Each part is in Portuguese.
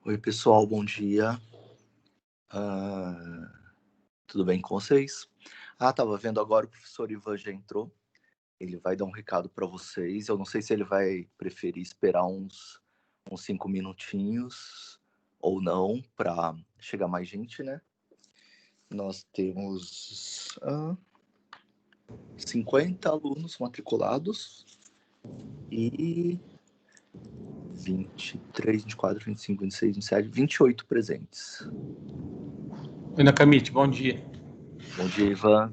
Oi, pessoal, bom dia. Tudo bem com vocês? Tava vendo agora, o professor Ivan já entrou. Ele vai dar um recado para vocês. Eu não sei se ele vai preferir esperar uns 5 minutinhos ou não, para chegar mais gente, né? Nós temos 50 alunos matriculados e 23, 24, 25, 26, 27, 28 presentes. Oi, Nakamite, bom dia. Bom dia, Ivan.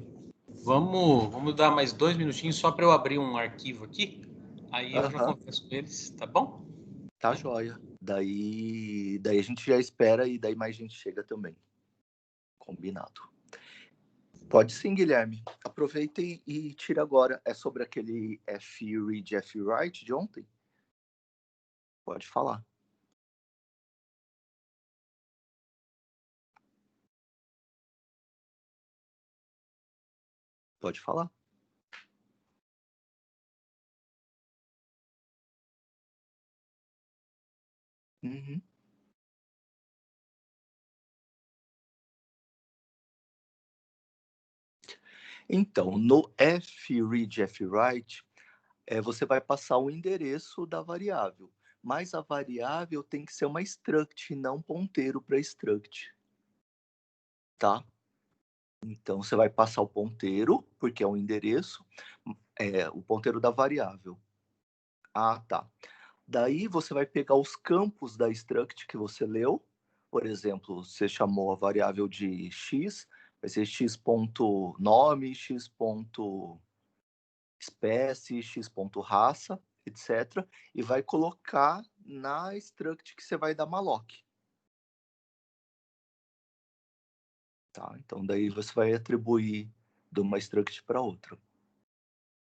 Vamos dar mais 2 minutinhos só para eu abrir um arquivo aqui. Aí eu já converso com eles, tá bom? Tá joia. Daí a gente já espera e daí mais gente chega também. Combinado. Pode sim, Guilherme. Aproveita e tira agora. É sobre aquele F-Read, F-Write de ontem? Pode falar. Pode falar. Uhum. Então, no F-Read, F-Write, você vai passar o endereço da variável. Mas a variável tem que ser uma struct, não ponteiro para struct. Tá? Então, você vai passar o ponteiro, porque é o endereço, o ponteiro da variável. Tá. Daí, você vai pegar os campos da struct que você leu. Por exemplo, você chamou a variável de x, vai ser x.nome, x.espécie, x.raça, etc. E vai colocar na struct que você vai dar malloc. Tá? Então, daí você vai atribuir de uma struct para outra.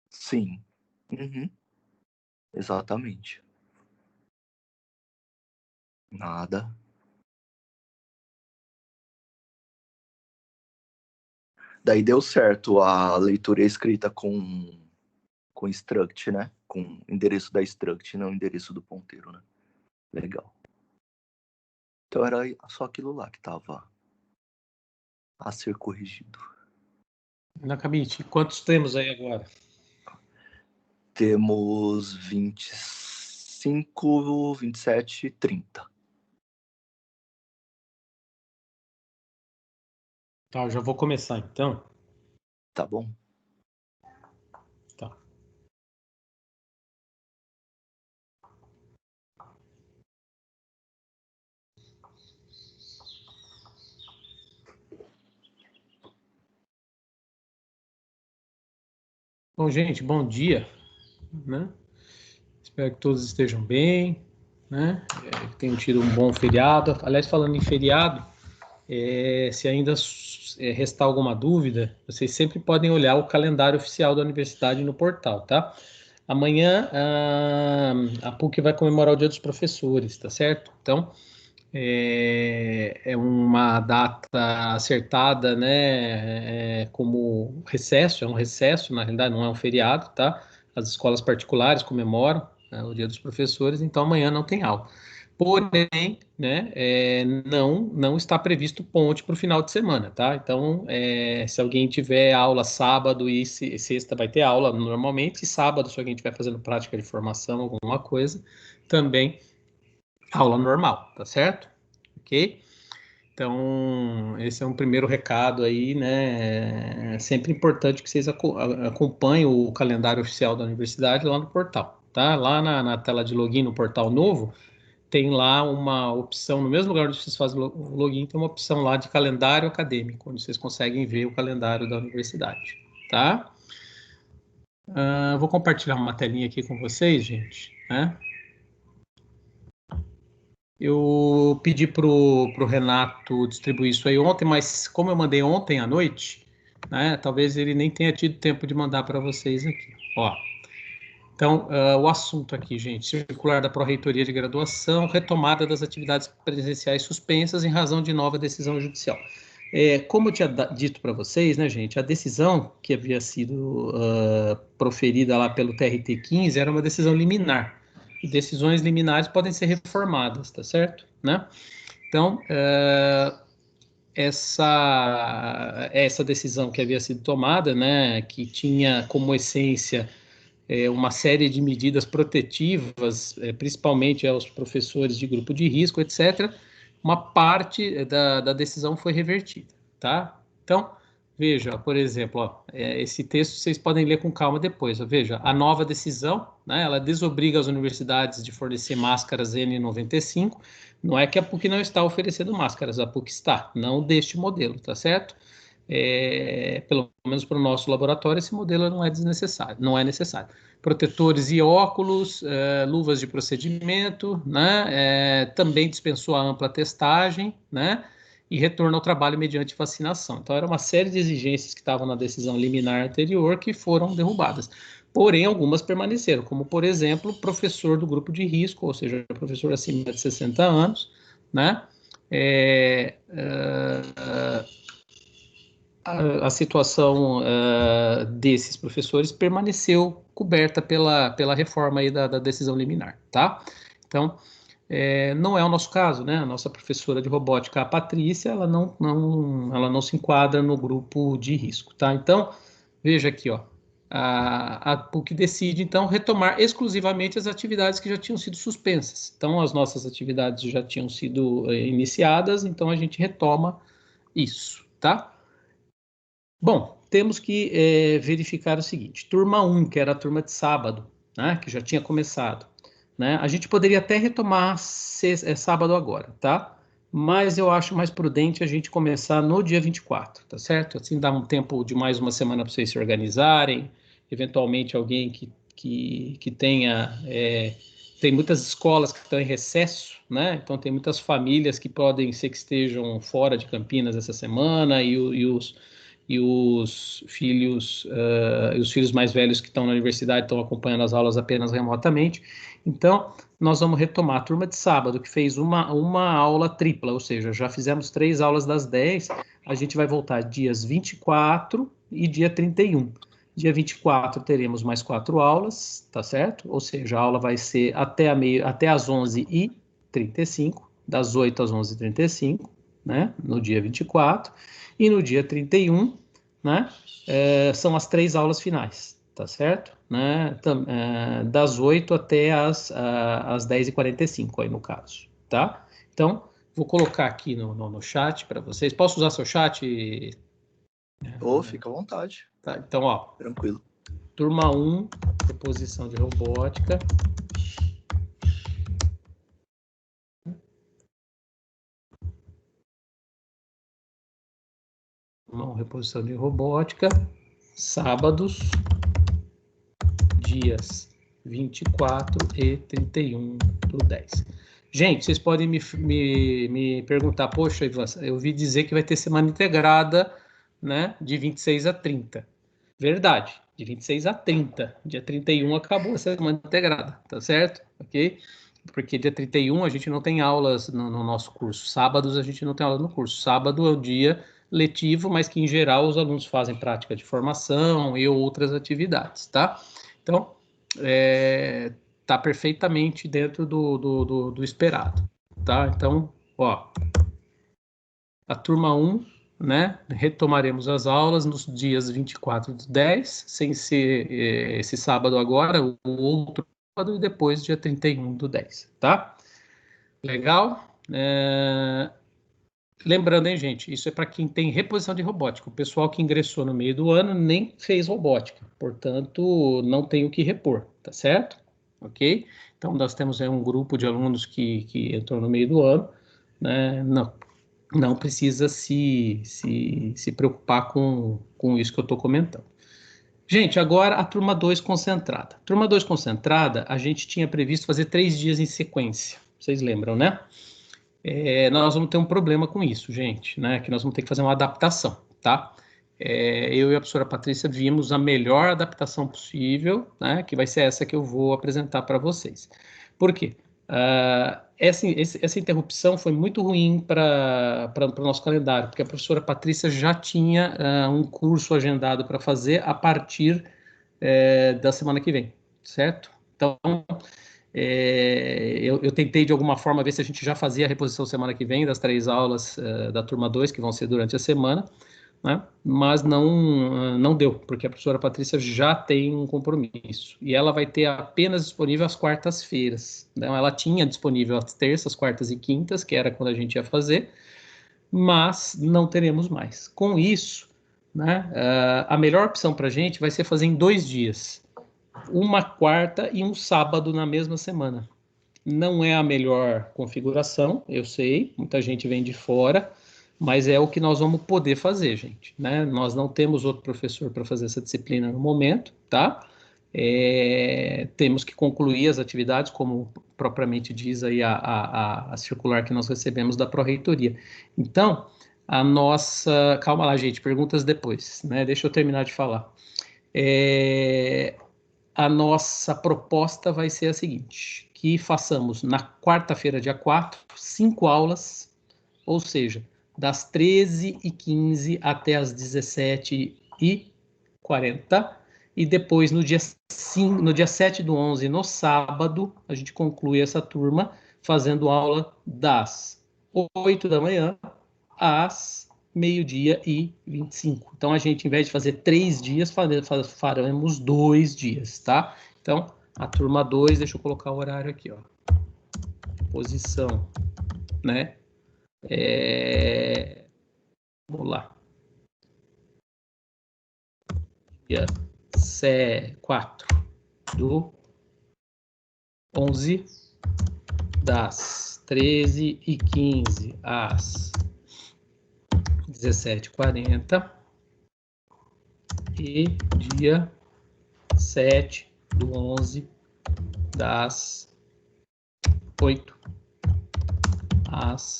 Sim. Uhum. Exatamente. Nada. Daí deu certo a leitura escrita com struct, né? Com endereço da struct, não o endereço do ponteiro, né? Legal. Então era só aquilo lá que estava a ser corrigido. Nakamite, quantos temos aí agora? Temos 25, 27, 30. Tá, eu já vou começar então. Tá bom? Tá. Bom, gente, bom dia, né? Espero que todos estejam bem, né? Que tenham tido um bom feriado. Aliás, falando em feriado, se ainda restar alguma dúvida, vocês sempre podem olhar o calendário oficial da universidade no portal, tá? Amanhã a PUC vai comemorar o Dia dos Professores, tá certo? Então, é uma data acertada, né? Como recesso, é um recesso, na realidade não é um feriado, tá? As escolas particulares comemoram, né, o Dia dos Professores, então amanhã não tem aula. Porém, né, não está previsto ponte para o final de semana, tá? Então, se alguém tiver aula sábado e sexta vai ter aula normalmente, e sábado, se alguém estiver fazendo prática de formação, alguma coisa, também aula normal, tá certo? Ok? Então, esse é um primeiro recado aí, né? É sempre importante que vocês acompanhem o calendário oficial da universidade lá no portal, tá? Lá na tela de login no portal novo, tem lá uma opção, no mesmo lugar onde vocês fazem o login, tem uma opção lá de calendário acadêmico, onde vocês conseguem ver o calendário da universidade, tá? Vou compartilhar uma telinha aqui com vocês, gente, né? Eu pedi pro Renato distribuir isso aí ontem, mas como eu mandei ontem à noite, né, talvez ele nem tenha tido tempo de mandar para vocês aqui. Ó. Então, o assunto aqui, gente, circular da Pró-Reitoria de Graduação, retomada das atividades presenciais suspensas em razão de nova decisão judicial. Como eu tinha dito para vocês, né, gente, a decisão que havia sido proferida lá pelo TRT 15 era uma decisão liminar, E decisões liminares podem ser reformadas, tá certo? Né? Então, essa decisão que havia sido tomada, né, que tinha como essência uma série de medidas protetivas, principalmente aos professores de grupo de risco, etc., uma parte da decisão foi revertida, tá? Então, veja, por exemplo, ó, esse texto vocês podem ler com calma depois. Ó, veja, a nova decisão, né, ela desobriga as universidades de fornecer máscaras N95. Não é que a PUC não está oferecendo máscaras, a PUC está, não deste modelo, tá certo? Pelo menos para o nosso laboratório, esse modelo não é desnecessário, não é necessário. Protetores e óculos, luvas de procedimento, né? Também dispensou a ampla testagem, né? E retorno ao trabalho mediante vacinação. Então, era uma série de exigências que estavam na decisão liminar anterior que foram derrubadas. Porém, algumas permaneceram, como, por exemplo, professor do grupo de risco, ou seja, professor acima de 60 anos, né? A situação desses professores permaneceu coberta pela reforma aí da decisão liminar, tá? Então, não é o nosso caso, né? A nossa professora de robótica, a Patrícia, ela não se enquadra no grupo de risco, tá? Então, veja aqui, ó, a PUC decide, então, retomar exclusivamente as atividades que já tinham sido suspensas. Então, as nossas atividades já tinham sido iniciadas, então a gente retoma isso, tá? Bom, temos que verificar o seguinte, turma 1, que era a turma de sábado, né, que já tinha começado, né, a gente poderia até retomar sábado agora, tá? Mas eu acho mais prudente a gente começar no dia 24, tá certo? Assim dá um tempo de mais uma semana para vocês se organizarem, eventualmente alguém que tenha... tem muitas escolas que estão em recesso, né? Então tem muitas famílias que podem ser que estejam fora de Campinas essa semana e os filhos mais velhos que estão na universidade estão acompanhando as aulas apenas remotamente. Então, nós vamos retomar a turma de sábado, que fez uma aula tripla, ou seja, já fizemos 3 aulas das 10, a gente vai voltar dias 24 e dia 31. Dia 24 teremos mais 4 aulas, tá certo? Ou seja, a aula vai ser até às 11h35, das 8 às 11h35, né? No dia 24. E no dia 31, né? São as 3 aulas finais, tá certo? Né? Das 8 até as 10h45, aí no caso, tá? Então, vou colocar aqui no chat para vocês. Posso usar seu chat? Fica à vontade. Tá, então, ó. Tranquilo. Turma 1, proposição de robótica. Reposição de robótica, sábados, dias 24 e 31/10. Gente, vocês podem me perguntar, poxa, Ivan, eu ouvi dizer que vai ter semana integrada, né, de 26 a 30. Verdade, de 26 a 30. Dia 31 acabou a semana integrada, tá certo? Ok? Porque dia 31 a gente não tem aulas no nosso curso. Sábados a gente não tem aula no curso. Sábado é o dia letivo, mas que em geral os alunos fazem prática de formação e outras atividades, tá? Então, tá perfeitamente dentro do esperado, tá? Então, ó, a turma 1, né, retomaremos as aulas nos dias 24/10, sem ser esse sábado agora, o outro sábado e depois dia 31/10, tá? Legal? Lembrando, hein, gente, isso é para quem tem reposição de robótica. O pessoal que ingressou no meio do ano nem fez robótica, portanto, não tem o que repor, tá certo? Ok? Então, nós temos aí um grupo de alunos que entrou no meio do ano, né? Não precisa se preocupar com isso que eu estou comentando. Gente, agora a turma 2 concentrada. Turma 2 concentrada, a gente tinha previsto fazer 3 dias em sequência. Vocês lembram, né? Nós vamos ter um problema com isso, gente, né? Que nós vamos ter que fazer uma adaptação, tá? Eu e a professora Patrícia vimos a melhor adaptação possível, né? Que vai ser essa que eu vou apresentar para vocês. Por quê? Essa interrupção foi muito ruim para o nosso calendário, porque a professora Patrícia já tinha um curso agendado para fazer a partir da semana que vem, certo? Então, Eu tentei, de alguma forma, ver se a gente já fazia a reposição semana que vem das 3 aulas da turma 2, que vão ser durante a semana, né? Mas não deu, porque a professora Patrícia já tem um compromisso. E ela vai ter apenas disponível às quartas-feiras. Então, ela tinha disponível às terças, quartas e quintas, que era quando a gente ia fazer, mas não teremos mais. Com isso, né, a melhor opção para a gente vai ser fazer em 2 dias. Uma quarta e um sábado na mesma semana. Não é a melhor configuração, eu sei, muita gente vem de fora, mas é o que nós vamos poder fazer, gente, né? Nós não temos outro professor para fazer essa disciplina no momento, tá? Temos que concluir as atividades, como propriamente diz aí a circular que nós recebemos da Pró-Reitoria. Então, a nossa... Calma lá, gente, perguntas depois, né? Deixa eu terminar de falar. A nossa proposta vai ser a seguinte, que façamos na quarta-feira, dia 4, 5 aulas, ou seja, das 13h15 até as 17h40, e depois no dia 7/11, no sábado, a gente conclui essa turma fazendo aula das 8 da manhã às 12h25. Então, a gente, em vez de fazer 3 dias, faremos 2 dias, tá? Então, a turma 2, deixa eu colocar o horário aqui, ó. Posição, né? Vamos lá. Dia 4 do 11, das 13h15 às 17h40, e dia 7 do 11, das 8 às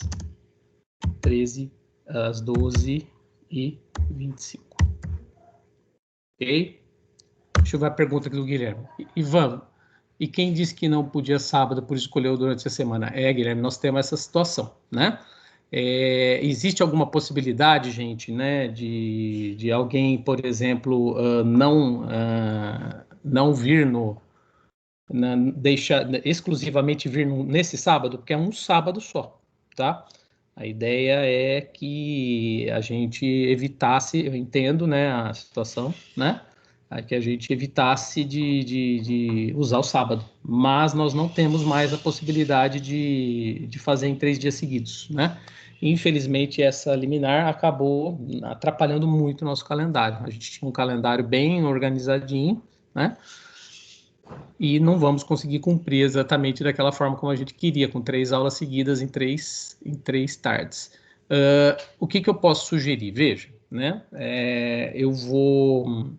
12h25. Ok? Deixa eu ver a pergunta aqui do Guilherme. Ivan, e quem disse que não podia sábado, por escolher durante a semana? Guilherme, nós temos essa situação, né? Existe alguma possibilidade, gente, né, de alguém, por exemplo, não vir deixar exclusivamente vir nesse sábado, porque é um sábado só, tá? A ideia é que a gente evitasse, eu entendo, né, a situação, né? Que a gente evitasse de usar o sábado, mas nós não temos mais a possibilidade de fazer em 3 dias seguidos, né? Infelizmente, essa liminar acabou atrapalhando muito o nosso calendário. A gente tinha um calendário bem organizadinho, né? E não vamos conseguir cumprir exatamente daquela forma como a gente queria, com 3 aulas seguidas em três tardes. O que eu posso sugerir? Veja, né? Eu vou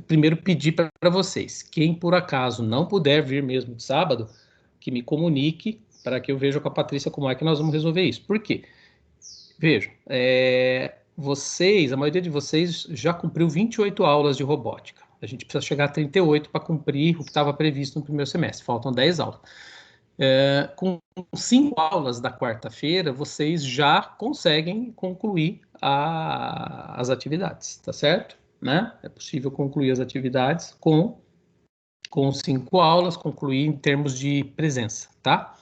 primeiro pedir para vocês, quem por acaso não puder vir mesmo de sábado, que me comunique para que eu veja com a Patrícia como é que nós vamos resolver isso. Por quê? Vejam, a maioria de vocês já cumpriu 28 aulas de robótica. A gente precisa chegar a 38 para cumprir o que estava previsto no primeiro semestre. Faltam 10 aulas. Com 5 aulas da quarta-feira, vocês já conseguem concluir as atividades, tá certo? Né? É possível concluir as atividades com 5 aulas, concluir em termos de presença, tá?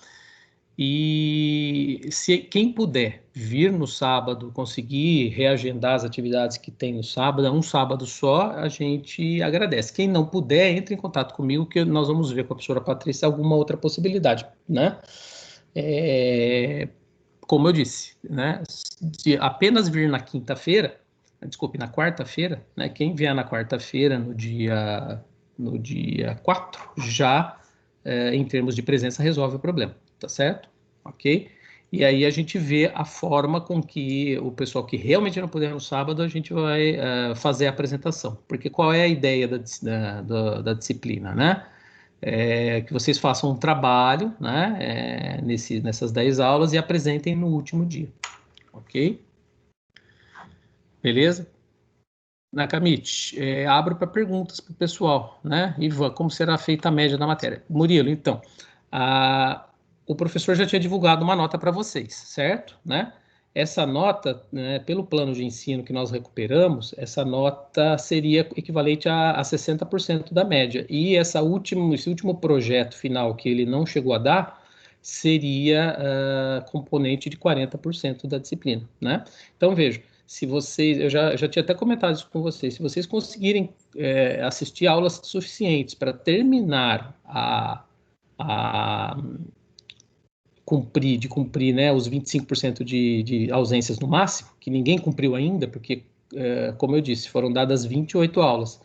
E se quem puder vir no sábado, conseguir reagendar as atividades que tem no sábado, é um sábado só, a gente agradece. Quem não puder, entre em contato comigo, que nós vamos ver com a professora Patrícia alguma outra possibilidade, né? Como eu disse, né? Se apenas vir na quinta-feira, desculpe, na quarta-feira, né? Quem vier na quarta-feira, no dia 4, já, em termos de presença, resolve o problema, tá certo? Ok? E aí a gente vê a forma com que o pessoal que realmente não puder no sábado, a gente vai fazer a apresentação. Porque qual é a ideia da disciplina, né? Que vocês façam um trabalho, né, nessas 10 aulas e apresentem no último dia, ok? Beleza? Nakamite, abro para perguntas para o pessoal, né? Ivan, como será feita a média da matéria? Murilo, então, o professor já tinha divulgado uma nota para vocês, certo? Né? essa nota, né, pelo plano de ensino que nós recuperamos, essa nota seria equivalente a 60% da média. E esse último projeto final que ele não chegou a dar, seria componente de 40% da disciplina, né? Então, veja, se vocês, eu já tinha até comentado isso com vocês, se vocês conseguirem assistir aulas suficientes para terminar cumprir, né, os 25% de ausências no máximo, que ninguém cumpriu ainda, porque, como eu disse, foram dadas 28 aulas,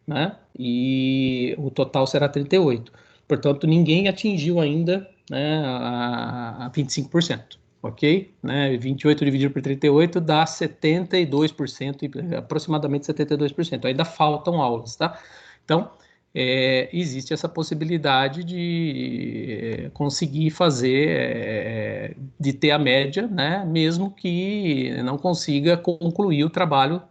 né, e o total será 38. Portanto, ninguém atingiu ainda, né, a 25%, ok? Né, 28 dividido por 38 dá 72%, aproximadamente 72%. Ainda faltam aulas, tá? Então, existe essa possibilidade de conseguir fazer, de ter a média, né, mesmo que não consiga concluir o trabalho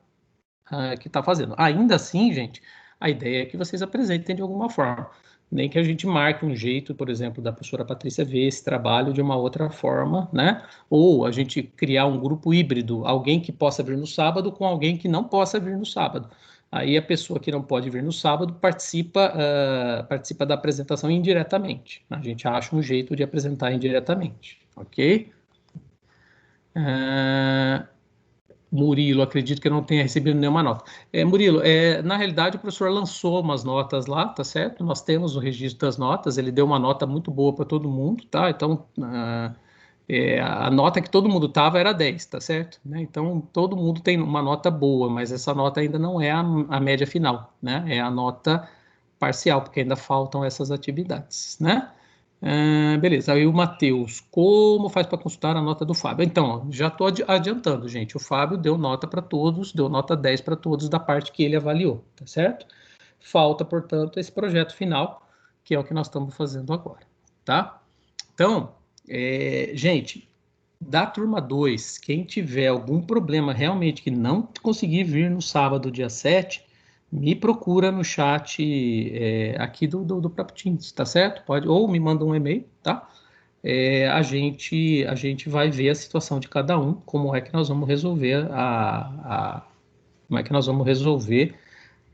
que está fazendo. Ainda assim, gente, a ideia é que vocês apresentem de alguma forma. Nem que a gente marque um jeito, por exemplo, da professora Patrícia ver esse trabalho de uma outra forma, né? Ou a gente criar um grupo híbrido, alguém que possa vir no sábado com alguém que não possa vir no sábado. Aí a pessoa que não pode vir no sábado participa da apresentação indiretamente. A gente acha um jeito de apresentar indiretamente, ok? Murilo, acredito que eu não tenha recebido nenhuma nota. Murilo, na realidade o professor lançou umas notas lá, tá certo? Nós temos o registro das notas, ele deu uma nota muito boa para todo mundo, tá? Então, a nota que todo mundo tava era 10, tá certo? Né? Então, todo mundo tem uma nota boa, mas essa nota ainda não é a média final, né? É a nota parcial, porque ainda faltam essas atividades, né? Beleza, aí o Matheus, como faz para consultar a nota do Fábio? Então, já estou adiantando, gente. O Fábio deu nota para todos, deu nota 10 para todos da parte que ele avaliou, tá certo? Falta, portanto, esse projeto final, que é o que nós estamos fazendo agora, tá? Então, gente, da turma 2, quem tiver algum problema realmente que não conseguir vir no sábado, dia 7, me procura no chat aqui do próprio Teams, tá certo? Pode, ou me manda um e-mail, tá? A gente vai ver a situação de cada um, como é que nós vamos resolver como é que nós vamos resolver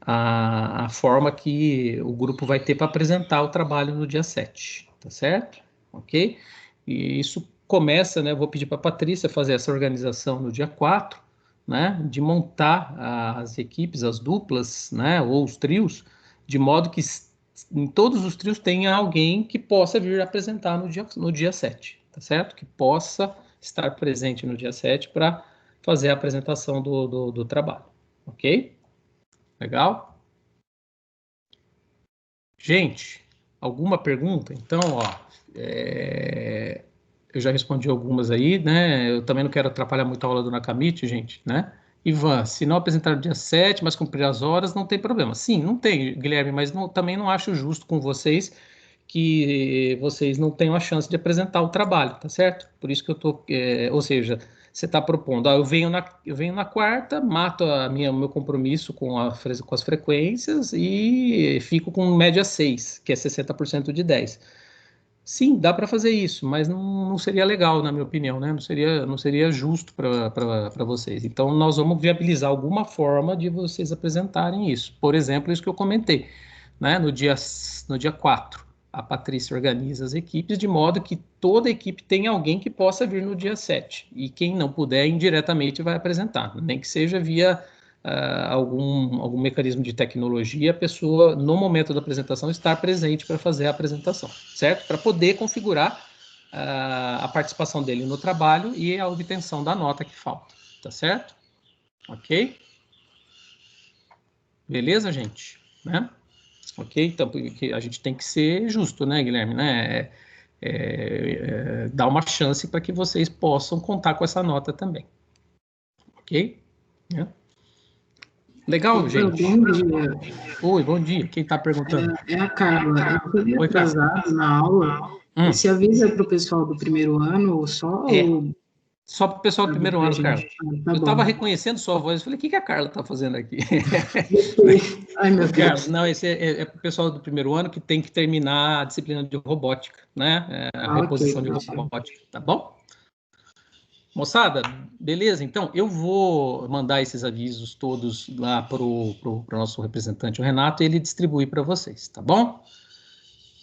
a forma que o grupo vai ter para apresentar o trabalho no dia 7, tá certo? Ok? E isso começa, né? Eu vou pedir para a Patrícia fazer essa organização no dia 4, né? De montar as equipes, as duplas, né? Ou os trios, de modo que em todos os trios tenha alguém que possa vir apresentar no dia 7, tá certo? Que possa estar presente no dia 7 para fazer a apresentação do trabalho, ok? Legal? Gente, alguma pergunta? Então, ó, eu já respondi algumas aí, né? Eu também não quero atrapalhar muito a aula do Nakamite, gente, né? Ivan, se não apresentar no dia 7, mas cumprir as horas, não tem problema. Sim, não tem, Guilherme, mas também não acho justo com vocês que vocês não tenham a chance de apresentar o trabalho, tá certo? Por isso que eu tô, ou seja, você está propondo, eu venho na quarta, mato o meu compromisso com as frequências e fico com média 6, que é 60% de 10. Sim, dá para fazer isso, mas não seria legal, na minha opinião, né? Não seria justo para vocês. Então, nós vamos viabilizar alguma forma de vocês apresentarem isso. Por exemplo, isso que eu comentei, né? No dia 4, a Patrícia organiza as equipes de modo que toda equipe tenha alguém que possa vir no dia 7. E quem não puder, indiretamente vai apresentar, nem que seja via algum mecanismo de tecnologia, a pessoa, no momento da apresentação, estar presente para fazer a apresentação, certo? Para poder configurar a participação dele no trabalho e a obtenção da nota que falta, tá certo? Ok? Beleza, gente? Né? Ok? Então, porque a gente tem que ser justo, né, Guilherme? Né? Dar uma chance para que vocês possam contar com essa nota também. Ok? É. Legal, gente? Bom dia. Oi, bom dia. Quem está perguntando? É a Carla. Eu fui Oi, Carla. atrasado na aula. Esse aviso é para o pessoal do primeiro ano ou só? Só para o pessoal do primeiro ano, Carla. Tá eu estava reconhecendo sua voz. Eu falei, o que a Carla está fazendo aqui? Ai, meu Deus. Carla, não, esse é para o pessoal do primeiro ano que tem que terminar a disciplina de robótica, né? A reposição de robótica, tá bom? Moçada, beleza? Então, eu vou mandar esses avisos todos lá para o nosso representante, o Renato, e ele distribuir para vocês, tá bom?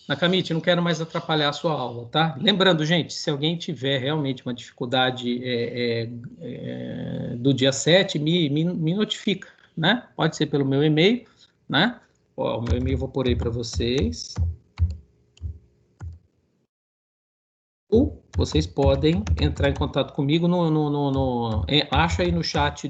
Nakamite, não quero mais atrapalhar a sua aula, tá? Lembrando, gente, se alguém tiver realmente uma dificuldade do dia 7, me notifica, né? Pode ser pelo meu e-mail, né? Ó, o meu e-mail eu vou pôr aí para vocês. Ou vocês podem entrar em contato comigo acha aí no chat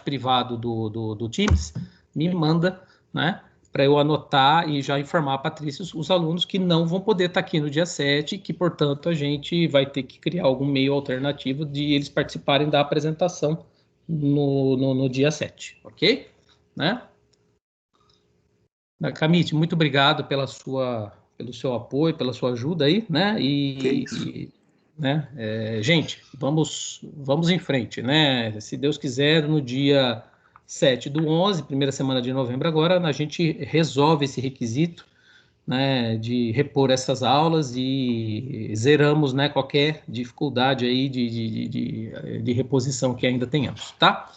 privado do Teams, me manda, né? Para eu anotar e já informar a Patrícia os alunos que não vão poder estar aqui no dia 7, que, portanto, a gente vai ter que criar algum meio alternativo de eles participarem da apresentação no dia 7, ok? Né? Nakamite, muito obrigado pelo seu apoio, pela sua ajuda aí, né? Que isso. Né? Gente, vamos em frente, né? Se Deus quiser, no dia 7/11, primeira semana de novembro agora, a gente resolve esse requisito, né, de repor essas aulas e zeramos, né, qualquer dificuldade aí de reposição que ainda tenhamos, tá?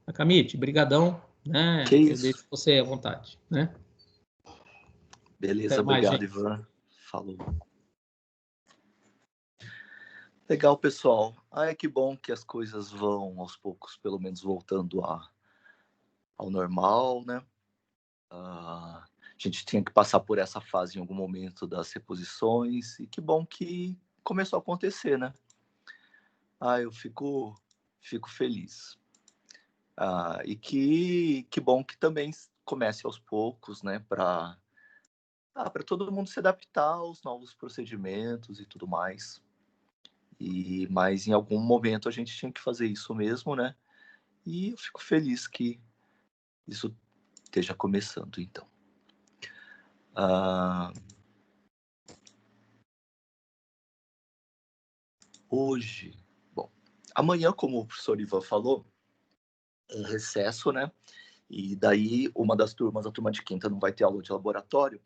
Nakamite, brigadão, né? Que Eu deixo isso. você à vontade, né? Beleza, Até mais, obrigado, gente. Ivan. Falou. Legal, pessoal. Que bom que as coisas vão aos poucos, pelo menos voltando ao normal, né? A gente tinha que passar por essa fase em algum momento das reposições, e que bom que começou a acontecer, né? Eu fico feliz. E que bom que também comece aos poucos, né? Para todo mundo se adaptar aos novos procedimentos e tudo mais. Mas em algum momento a gente tinha que fazer isso mesmo, né? E eu fico feliz que isso esteja começando, então. Hoje, bom, amanhã, como o professor Ivan falou, é recesso, né? E daí uma das turmas, a turma de quinta, não vai ter aula de laboratório,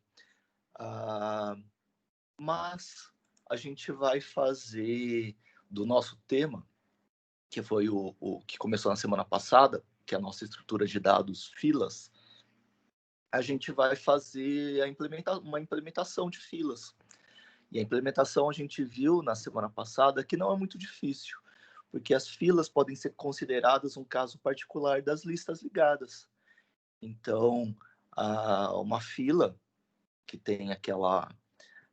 mas a gente vai fazer do nosso tema, que foi o que começou na semana passada, que é a nossa estrutura de dados filas, a gente vai fazer uma implementação de filas. E a implementação a gente viu na semana passada que não é muito difícil, porque as filas podem ser consideradas um caso particular das listas ligadas. Então, uma fila que tem aquela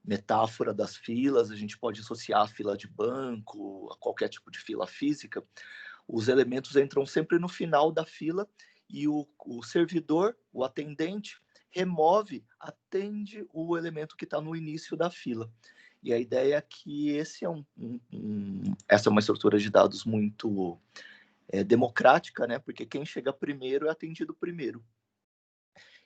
metáfora das filas, a gente pode associar a fila de banco, a qualquer tipo de fila física. Os elementos entram sempre no final da fila e o servidor, o atendente, atende o elemento que está no início da fila. E a ideia é que essa é uma estrutura de dados muito democrática, né? Porque quem chega primeiro é atendido primeiro.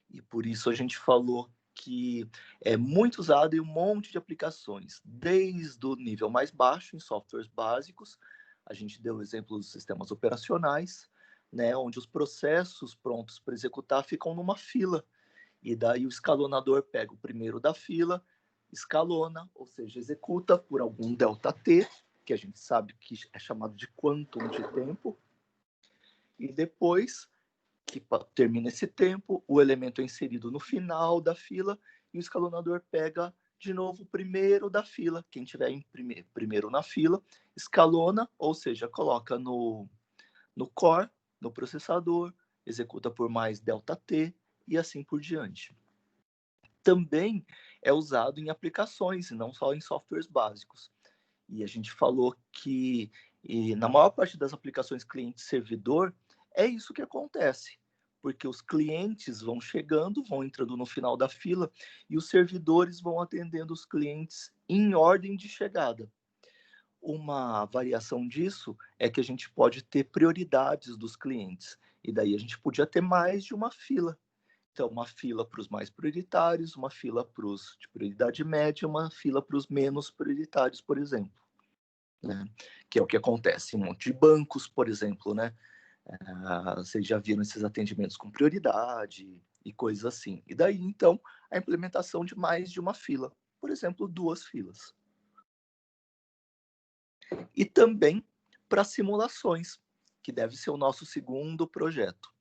E por isso a gente falou que é muito usado em um monte de aplicações, desde o nível mais baixo, em softwares básicos. A gente deu o exemplo dos sistemas operacionais, né, onde os processos prontos para executar ficam numa fila. E daí o escalonador pega o primeiro da fila, escalona, ou seja, executa por algum ΔT, que a gente sabe que é chamado de quantum de tempo, e depois que termina esse tempo, o elemento é inserido no final da fila e o escalonador pega de novo o primeiro da fila. Quem tiver em primeiro na fila, escalona, ou seja, coloca no core, no processador, executa por mais ΔT e assim por diante. Também é usado em aplicações, e não só em softwares básicos. E a gente falou que na maior parte das aplicações cliente-servidor, é isso que acontece, porque os clientes vão chegando, vão entrando no final da fila e os servidores vão atendendo os clientes em ordem de chegada. Uma variação disso é que a gente pode ter prioridades dos clientes, e daí a gente podia ter mais de uma fila. Então, uma fila para os mais prioritários, uma fila para os de prioridade média, uma fila para os menos prioritários, por exemplo. Né? Que é o que acontece em um monte de bancos, por exemplo, né? Vocês já viram esses atendimentos com prioridade e coisas assim. E daí, então, a implementação de mais de uma fila. Por exemplo, 2 filas. E também para simulações, que deve ser o nosso segundo projeto.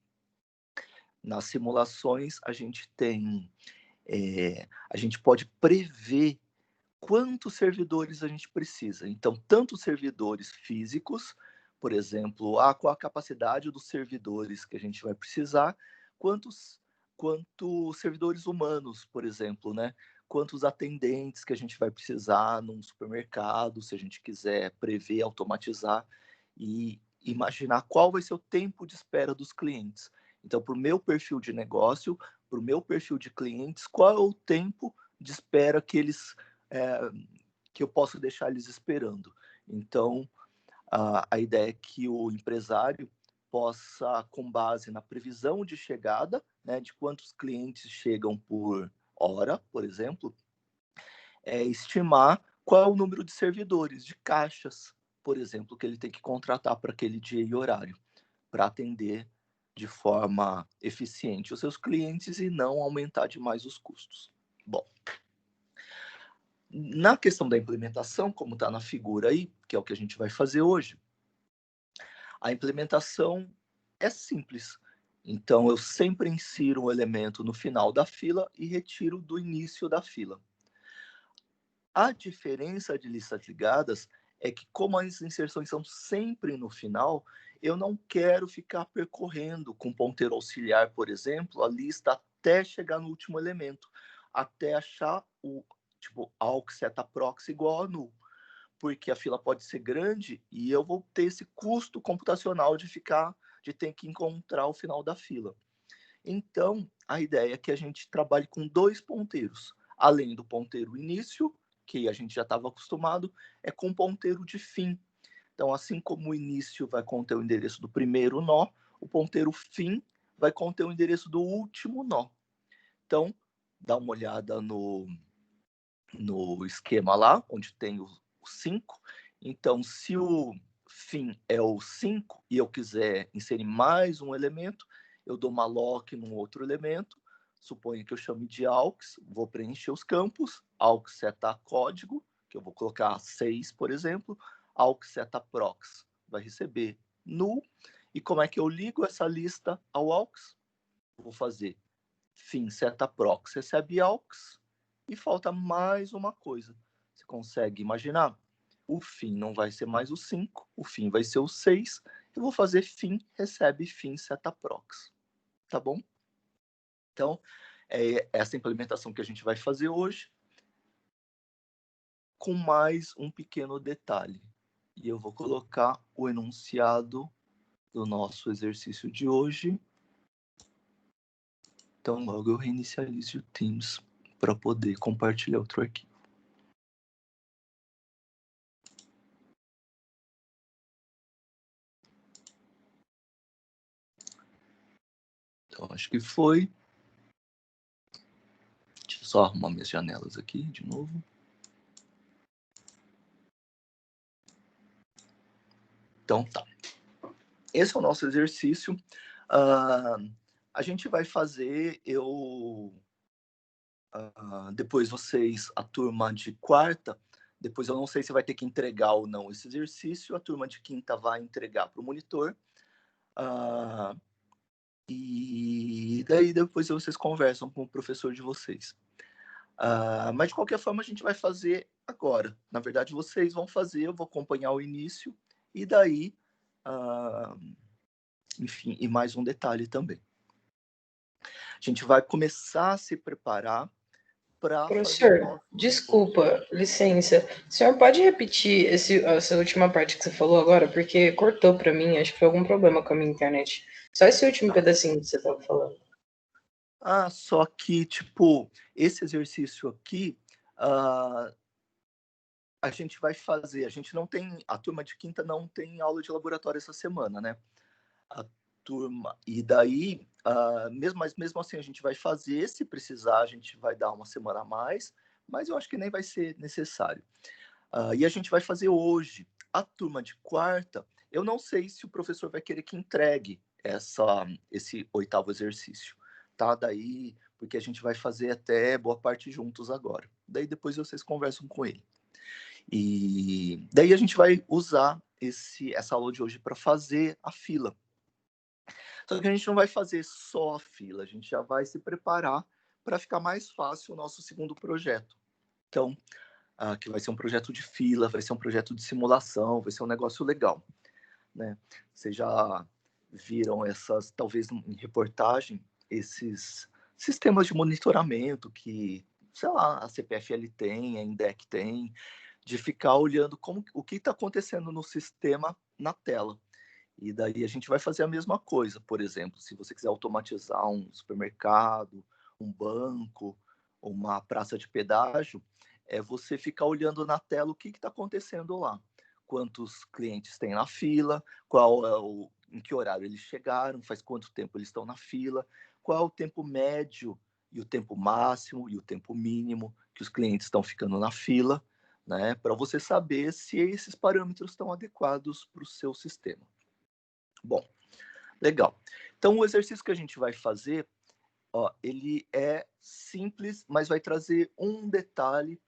Nas simulações, a gente pode prever quantos servidores a gente precisa. Então, tanto servidores físicos, por exemplo, qual a capacidade dos servidores que a gente vai precisar, quantos servidores humanos, por exemplo, né? Quantos atendentes que a gente vai precisar num supermercado, se a gente quiser prever, automatizar e imaginar qual vai ser o tempo de espera dos clientes. Então, para o meu perfil de negócio, para o meu perfil de clientes, qual é o tempo de espera que eu posso deixar eles esperando. Então, a ideia é que o empresário possa, com base na previsão de chegada, né, de quantos clientes chegam por hora, por exemplo, estimar qual é o número de servidores, de caixas, por exemplo, que ele tem que contratar para aquele dia e horário, para atender de forma eficiente os seus clientes e não aumentar demais os custos. Bom, na questão da implementação, como está na figura aí, que é o que a gente vai fazer hoje, a implementação é simples. Então, eu sempre insiro um elemento no final da fila e retiro do início da fila. A diferença de listas ligadas é que, como as inserções são sempre no final, eu não quero ficar percorrendo com ponteiro auxiliar, por exemplo, a lista até chegar no último elemento, até achar o tipo AUX seta proxy igual a null, porque a fila pode ser grande e eu vou ter esse custo computacional de ter que encontrar o final da fila. Então, a ideia é que a gente trabalhe com 2 ponteiros, além do ponteiro início, que a gente já estava acostumado, é com ponteiro de fim. Então, assim como o início vai conter o endereço do primeiro nó, o ponteiro fim vai conter o endereço do último nó. Então, dá uma olhada no esquema lá, onde tem o 5. Então, se o fim é o 5 e eu quiser inserir mais um elemento, eu dou uma lock num outro elemento, suponho que eu chame de AUX, vou preencher os campos, AUX seta código, que eu vou colocar 6, por exemplo, AUX seta prox vai receber null, e como é que eu ligo essa lista ao AUX? Vou fazer fim seta prox recebe AUX, e falta mais uma coisa. Você consegue imaginar? O fim não vai ser mais o 5, o fim vai ser o 6. Eu vou fazer fim recebe fim seta prox. Tá bom? Então, é essa implementação que a gente vai fazer hoje, com mais um pequeno detalhe. E eu vou colocar o enunciado do nosso exercício de hoje. Então, logo eu reinicializo o Teams para poder compartilhar outro arquivo. Então, acho que foi. Deixa eu só arrumar minhas janelas aqui de novo. Então, tá. Esse é o nosso exercício. A gente vai fazer, depois vocês, a turma de quarta, depois eu não sei se vai ter que entregar ou não esse exercício, a turma de quinta vai entregar para o monitor. E daí depois vocês conversam com o professor de vocês. Mas de qualquer forma a gente vai fazer agora. Na verdade, vocês vão fazer, eu vou acompanhar o início, e daí, enfim, e mais um detalhe também. A gente vai começar a se preparar para... Professor, desculpa, licença. O senhor pode repetir essa última parte que você falou agora? Porque cortou para mim, acho que foi algum problema com a minha internet. Só esse último pedacinho que você estava falando. Só que, tipo, esse exercício aqui, a gente vai fazer, a turma de quinta não tem aula de laboratório essa semana, né? A turma, e daí, mesmo assim, a gente vai fazer, se precisar, a gente vai dar uma semana a mais, mas eu acho que nem vai ser necessário. E a gente vai fazer hoje. A turma de quarta, eu não sei se o professor vai querer que entregue esse 8º exercício, tá? Daí, porque a gente vai fazer até boa parte juntos agora. Daí depois vocês conversam com ele. E daí a gente vai usar essa aula de hoje para fazer a fila. Só que a gente não vai fazer só a fila, a gente já vai se preparar para ficar mais fácil o nosso segundo projeto. Então, que vai ser um projeto de fila, vai ser um projeto de simulação, vai ser um negócio legal, né? Vocês já viram essas, talvez em reportagem, esses sistemas de monitoramento que, sei lá, a CPFL tem, a INDEC tem, de ficar olhando o que está acontecendo no sistema na tela. E daí a gente vai fazer a mesma coisa. Por exemplo, se você quiser automatizar um supermercado, um banco, uma praça de pedágio, é você ficar olhando na tela o que está acontecendo lá. Quantos clientes tem na fila, em que horário eles chegaram, faz quanto tempo eles estão na fila, qual é o tempo médio e o tempo máximo e o tempo mínimo que os clientes estão ficando na fila, né, para você saber se esses parâmetros estão adequados para o seu sistema. Bom, legal. Então, o exercício que a gente vai fazer, ele é simples, mas vai trazer um detalhe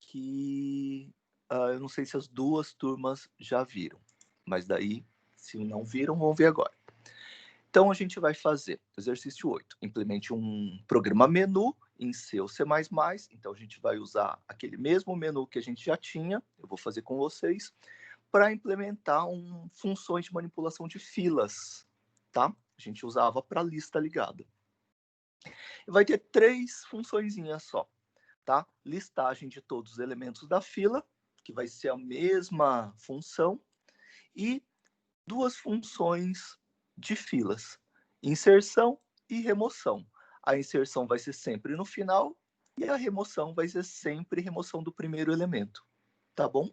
que eu não sei se as duas turmas já viram, mas daí, se não viram, vão ver agora. Então, a gente vai fazer exercício 8. Implemente um programa menu em C ou C++. Então, a gente vai usar aquele mesmo menu que a gente já tinha, eu vou fazer com vocês, para implementar funções de manipulação de filas, tá? A gente usava para lista ligada. Vai ter 3 funçõezinhas só, tá? Listagem de todos os elementos da fila, que vai ser a mesma função, e 2 funções de filas, inserção e remoção. A inserção vai ser sempre no final e a remoção vai ser sempre remoção do primeiro elemento, tá bom?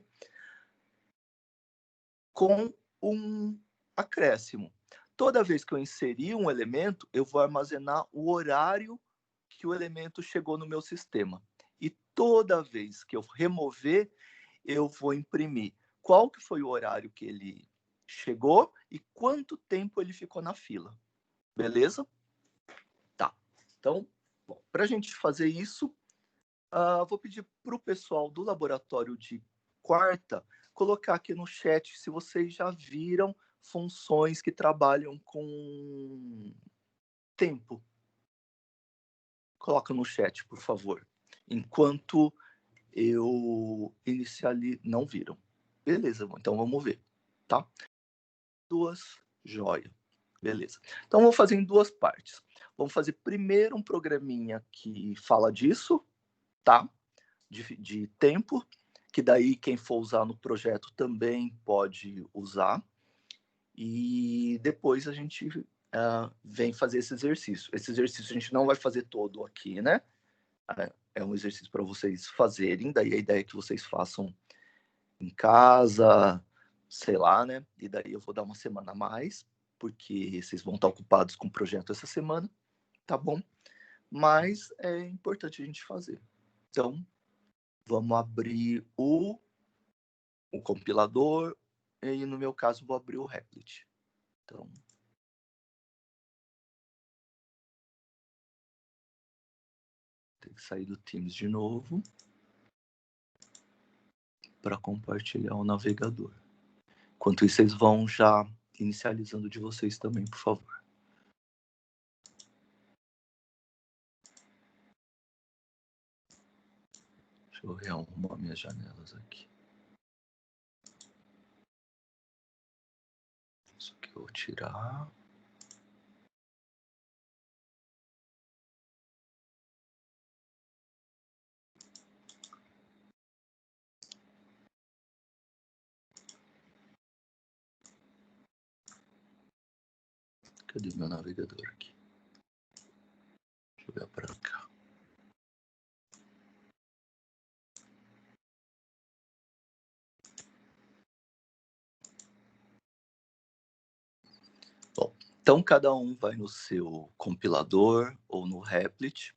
Com um acréscimo. Toda vez que eu inserir um elemento, eu vou armazenar o horário que o elemento chegou no meu sistema. E toda vez que eu remover, eu vou imprimir qual que foi o horário que ele chegou e quanto tempo ele ficou na fila. Beleza? Tá. Então, para a gente fazer isso, vou pedir para o pessoal do laboratório de quarta colocar aqui no chat se vocês já viram funções que trabalham com tempo. Coloca no chat, por favor. Enquanto eu inicializo... Não viram. Beleza, então vamos ver, tá? 2, joia. Beleza. Então, vou fazer em 2 partes. Vamos fazer primeiro um programinha que fala disso, tá? De tempo, que daí quem for usar no projeto também pode usar. E depois a gente vem fazer esse exercício. Esse exercício a gente não vai fazer todo aqui, né? É um exercício para vocês fazerem, daí a ideia é que vocês façam em casa, sei lá, né? E daí eu vou dar uma semana a mais, porque vocês vão estar ocupados com o projeto essa semana, tá bom? Mas é importante a gente fazer. Então, vamos abrir o compilador e, no meu caso, vou abrir o Replit. Então, tem que sair do Teams de novo para compartilhar o navegador. Enquanto isso, vocês vão já inicializando de vocês também, por favor. Deixa eu rearrumar minhas janelas aqui. Isso aqui eu vou tirar. Cadê meu navegador aqui? Deixa eu ver para cá. Bom, então cada um vai no seu compilador ou no Replit.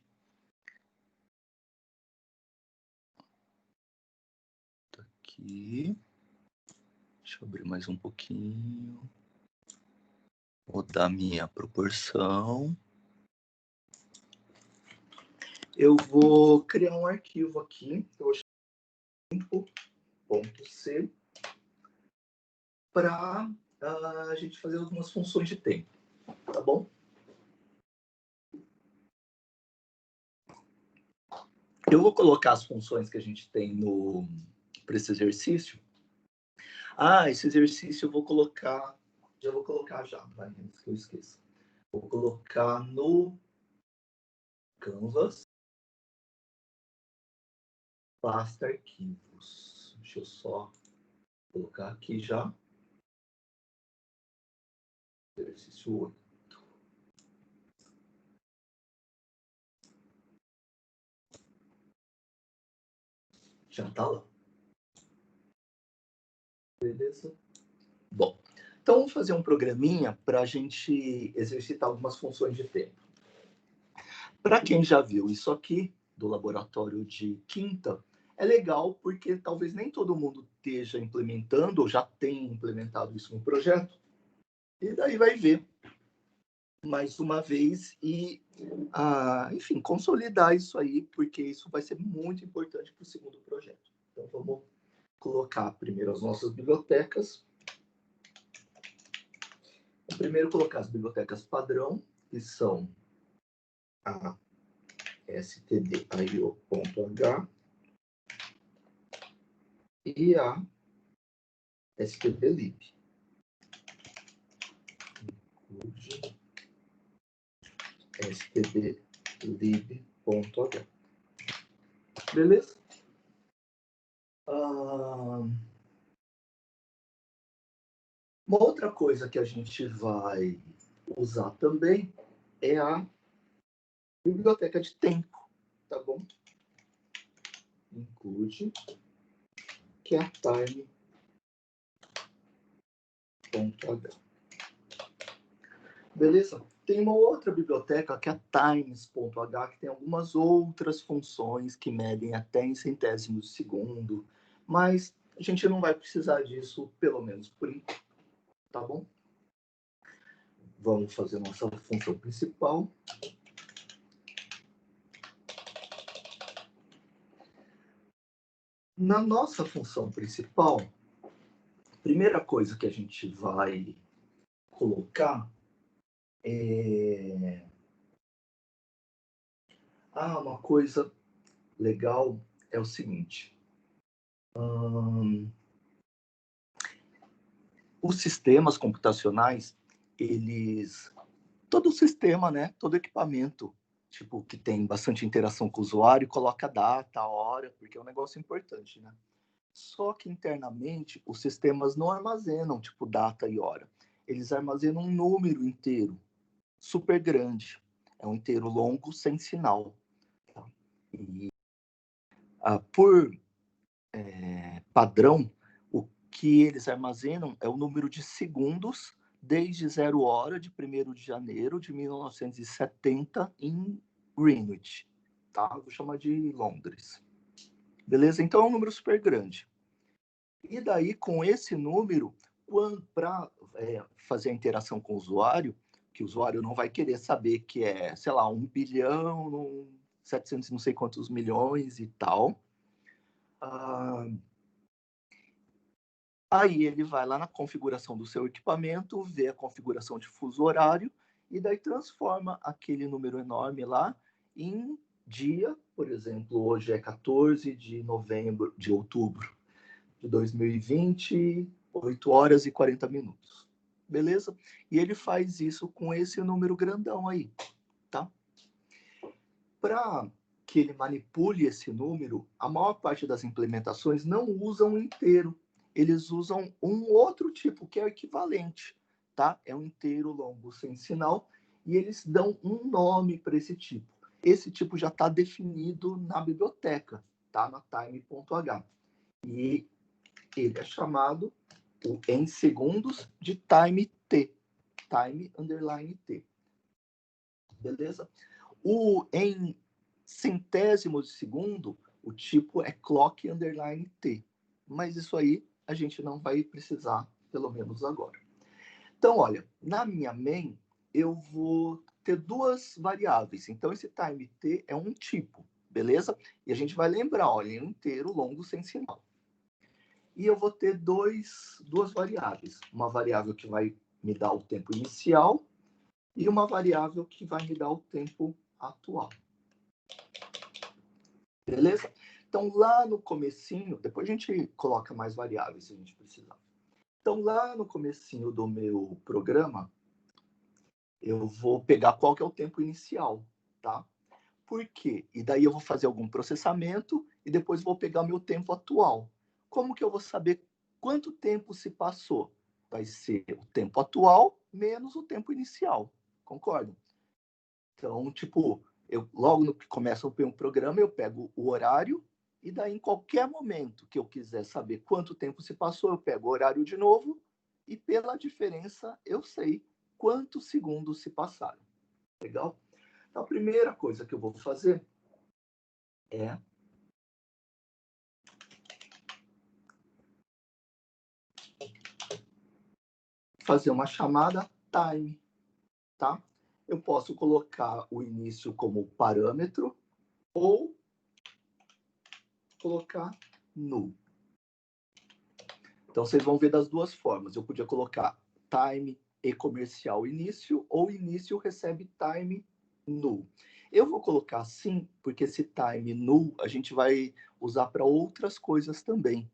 Tá aqui. Deixa eu abrir mais um pouquinho. Vou dar minha proporção. Eu vou criar um arquivo aqui. Eu vou chamar .c. para a gente fazer algumas funções de tempo, tá bom? Eu vou colocar as funções que a gente tem para esse exercício. Esse exercício eu vou colocar, vai, antes que eu esqueça. Vou colocar no Canvas, pasta arquivos. Deixa eu só colocar aqui já. Exercício 8. Já tá lá. Beleza? Bom, então vamos fazer um programinha para a gente exercitar algumas funções de tempo. Para quem já viu isso aqui, do laboratório de quinta, é legal porque talvez nem todo mundo esteja implementando ou já tenha implementado isso no projeto. E daí vai ver mais uma vez e, enfim, consolidar isso aí, porque isso vai ser muito importante para o segundo projeto. Então, vamos colocar primeiro as nossas bibliotecas. Primeiro, colocar as bibliotecas padrão, que são a stdio.h e a stdlib. stdlib.h. Beleza? Uma outra coisa que a gente vai usar também é a biblioteca de tempo, tá bom? Include, que é a time.h. Beleza? Tem uma outra biblioteca que é a times.h, que tem algumas outras funções que medem até em centésimos de segundo, mas a gente não vai precisar disso, pelo menos por enquanto, tá bom? Vamos fazer nossa função principal. Na nossa função principal, a primeira coisa que a gente vai colocar é... uma coisa legal é o seguinte. Os sistemas computacionais, todo sistema, né, todo equipamento, tipo, que tem bastante interação com o usuário, coloca data, hora, porque é um negócio importante, né? Só que internamente os sistemas não armazenam, tipo, data e hora. Eles armazenam um número inteiro, super grande. É um inteiro longo sem sinal. Tá? E, por padrão, o que eles armazenam é o número de segundos desde 0 hora de 1º de janeiro de 1970 em Greenwich. Tá? Vou chamar de Londres. Beleza? Então é um número super grande. E daí, com esse número, para fazer a interação com o usuário, que o usuário não vai querer saber que é, sei lá, 1 bilhão, 700 não sei quantos milhões e tal. Aí ele vai lá na configuração do seu equipamento, vê a configuração de fuso horário, e daí transforma aquele número enorme lá em dia. Por exemplo, hoje é 14 de outubro de 2020, 8 horas e 40 minutos. Beleza? E ele faz isso com esse número grandão aí, tá? Para que ele manipule esse número, a maior parte das implementações não usam inteiro. Eles usam um outro tipo, que é o equivalente, tá? É um inteiro longo sem sinal, e eles dão um nome para esse tipo. Esse tipo já está definido na biblioteca, tá? Na time.h. E ele é chamado em segundos de time T. Time_T. Beleza? Em centésimos de segundo, o tipo é clock_T. Mas isso aí a gente não vai precisar, pelo menos agora. Então, olha, na minha main, eu vou ter duas variáveis. Então, esse time T é um tipo, beleza? E a gente vai lembrar, olha, é um inteiro longo sem sinal. e eu vou ter duas variáveis. Uma variável que vai me dar o tempo inicial e uma variável que vai me dar o tempo atual. Beleza? Então, lá no comecinho, depois a gente coloca mais variáveis se a gente precisar. Então, lá no comecinho do meu programa, eu vou pegar qual que é o tempo inicial, tá? Por quê? E daí eu vou fazer algum processamento e depois vou pegar meu tempo atual. Como que eu vou saber quanto tempo se passou? Vai ser o tempo atual menos o tempo inicial. Concordam? Então, tipo, logo no que começa o programa, eu pego o horário e daí em qualquer momento que eu quiser saber quanto tempo se passou, eu pego o horário de novo e pela diferença eu sei quantos segundos se passaram. Legal? Então, a primeira coisa que eu vou fazer é fazer uma chamada time, tá? Eu posso colocar o início como parâmetro ou colocar null. Então, vocês vão ver das duas formas. Eu podia colocar time e comercial início, ou início recebe time null. Eu vou colocar assim, porque esse time null a gente vai usar para outras coisas também.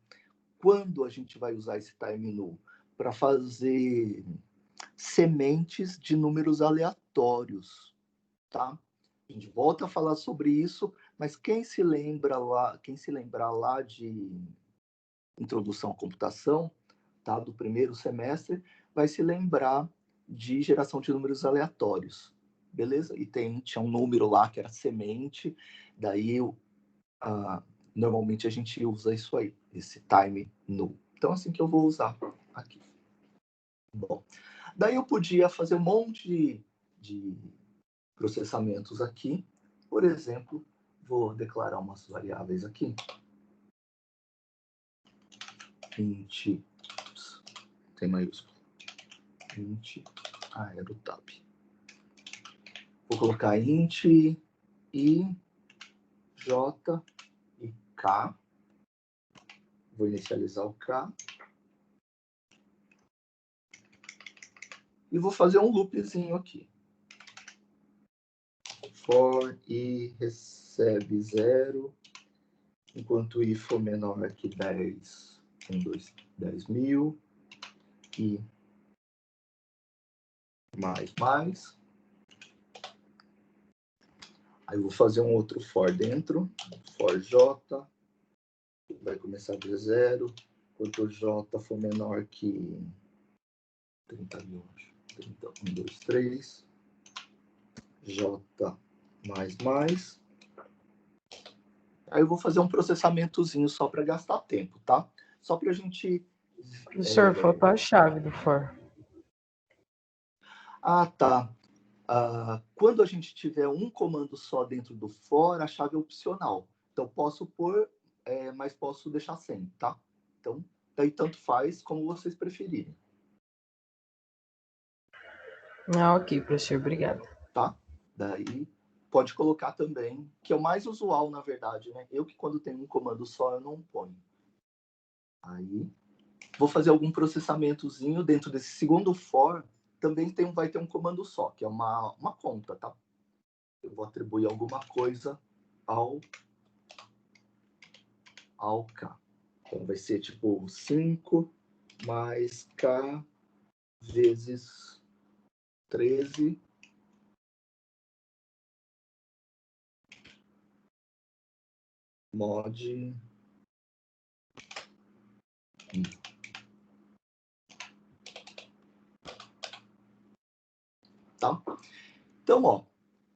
Quando a gente vai usar esse time null? Para fazer sementes de números aleatórios, tá? A gente volta a falar sobre isso, mas quem se lembrar lá de introdução à computação, tá, do primeiro semestre, vai se lembrar de geração de números aleatórios, beleza? E tinha um número lá que era semente, daí normalmente a gente usa isso aí, esse time null. Então, assim que eu vou usar aqui. Bom, daí eu podia fazer um monte de processamentos aqui. Por exemplo, vou declarar umas variáveis aqui. Int, tem maiúsculo. Int, era o tab. Vou colocar int i, j e k. Vou inicializar o k. E vou fazer um loopzinho aqui. For i recebe 0, enquanto i for menor que 10, 10.000, e mais. Aí eu vou fazer um outro for dentro, for j, vai começar de 0, enquanto o j for menor que 30.000, 30, 1, 2, 3, j mais. Aí eu vou fazer um processamentozinho só para gastar tempo, tá? Só para a gente... Professor, faltou a chave do for. Ah, tá. Quando a gente tiver um comando só dentro do for, a chave é opcional. Então, posso pôr, mas posso deixar sem, tá? Então, daí tanto faz como vocês preferirem. Ok, professor, obrigado. Tá? Daí pode colocar também, que é o mais usual, na verdade, né? Eu que quando tenho um comando só, eu não ponho. Aí, vou fazer algum processamentozinho dentro desse segundo for, também vai ter um comando só, que é uma conta, tá? Eu vou atribuir alguma coisa ao k. Então, vai ser tipo 5 mais k vezes 13 mod 1. Tá? Então, ó,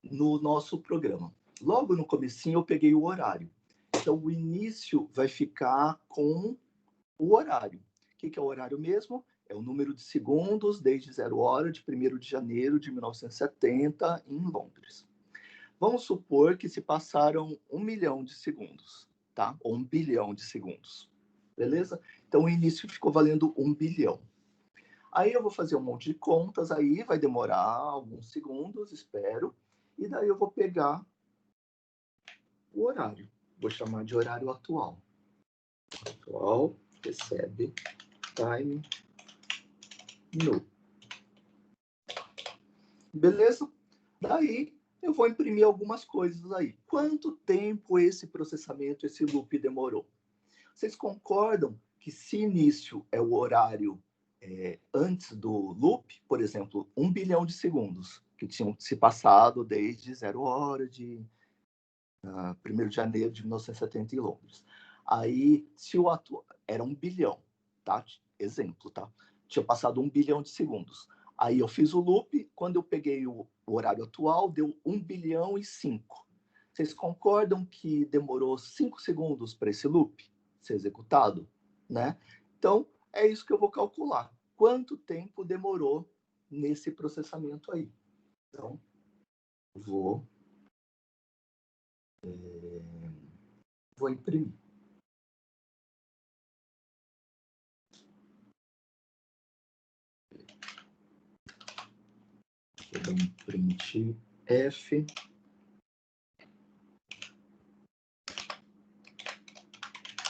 no nosso programa, logo no comecinho eu peguei o horário. Então, o início vai ficar com o horário. O que é o horário mesmo? É o número de segundos desde 0 hora de 1º de janeiro de 1970 em Londres. Vamos supor que se passaram 1 milhão de segundos, tá? Ou 1 bilhão de segundos. Beleza? Então, o início ficou valendo 1 bilhão. Aí eu vou fazer um monte de contas, aí vai demorar alguns segundos, espero. E daí eu vou pegar o horário. Vou chamar de horário atual. Atual recebe time no. Beleza? Daí eu vou imprimir algumas coisas aí. Quanto tempo esse processamento, esse loop demorou? Vocês concordam que se início é o horário antes do loop, por exemplo, 1 bilhão de segundos, que tinham se passado desde 0 hora de 1º de janeiro de 1970 em Londres. Aí, se o atual era 1 bilhão, tá? Exemplo, tá? Tinha passado 1 bilhão de segundos. Aí eu fiz o loop, quando eu peguei o horário atual, deu 1 bilhão e 5. Vocês concordam que demorou 5 segundos para esse loop ser executado, né? Então, é isso que eu vou calcular. Quanto tempo demorou nesse processamento aí? Então, vou imprimir. Vou dar um print F.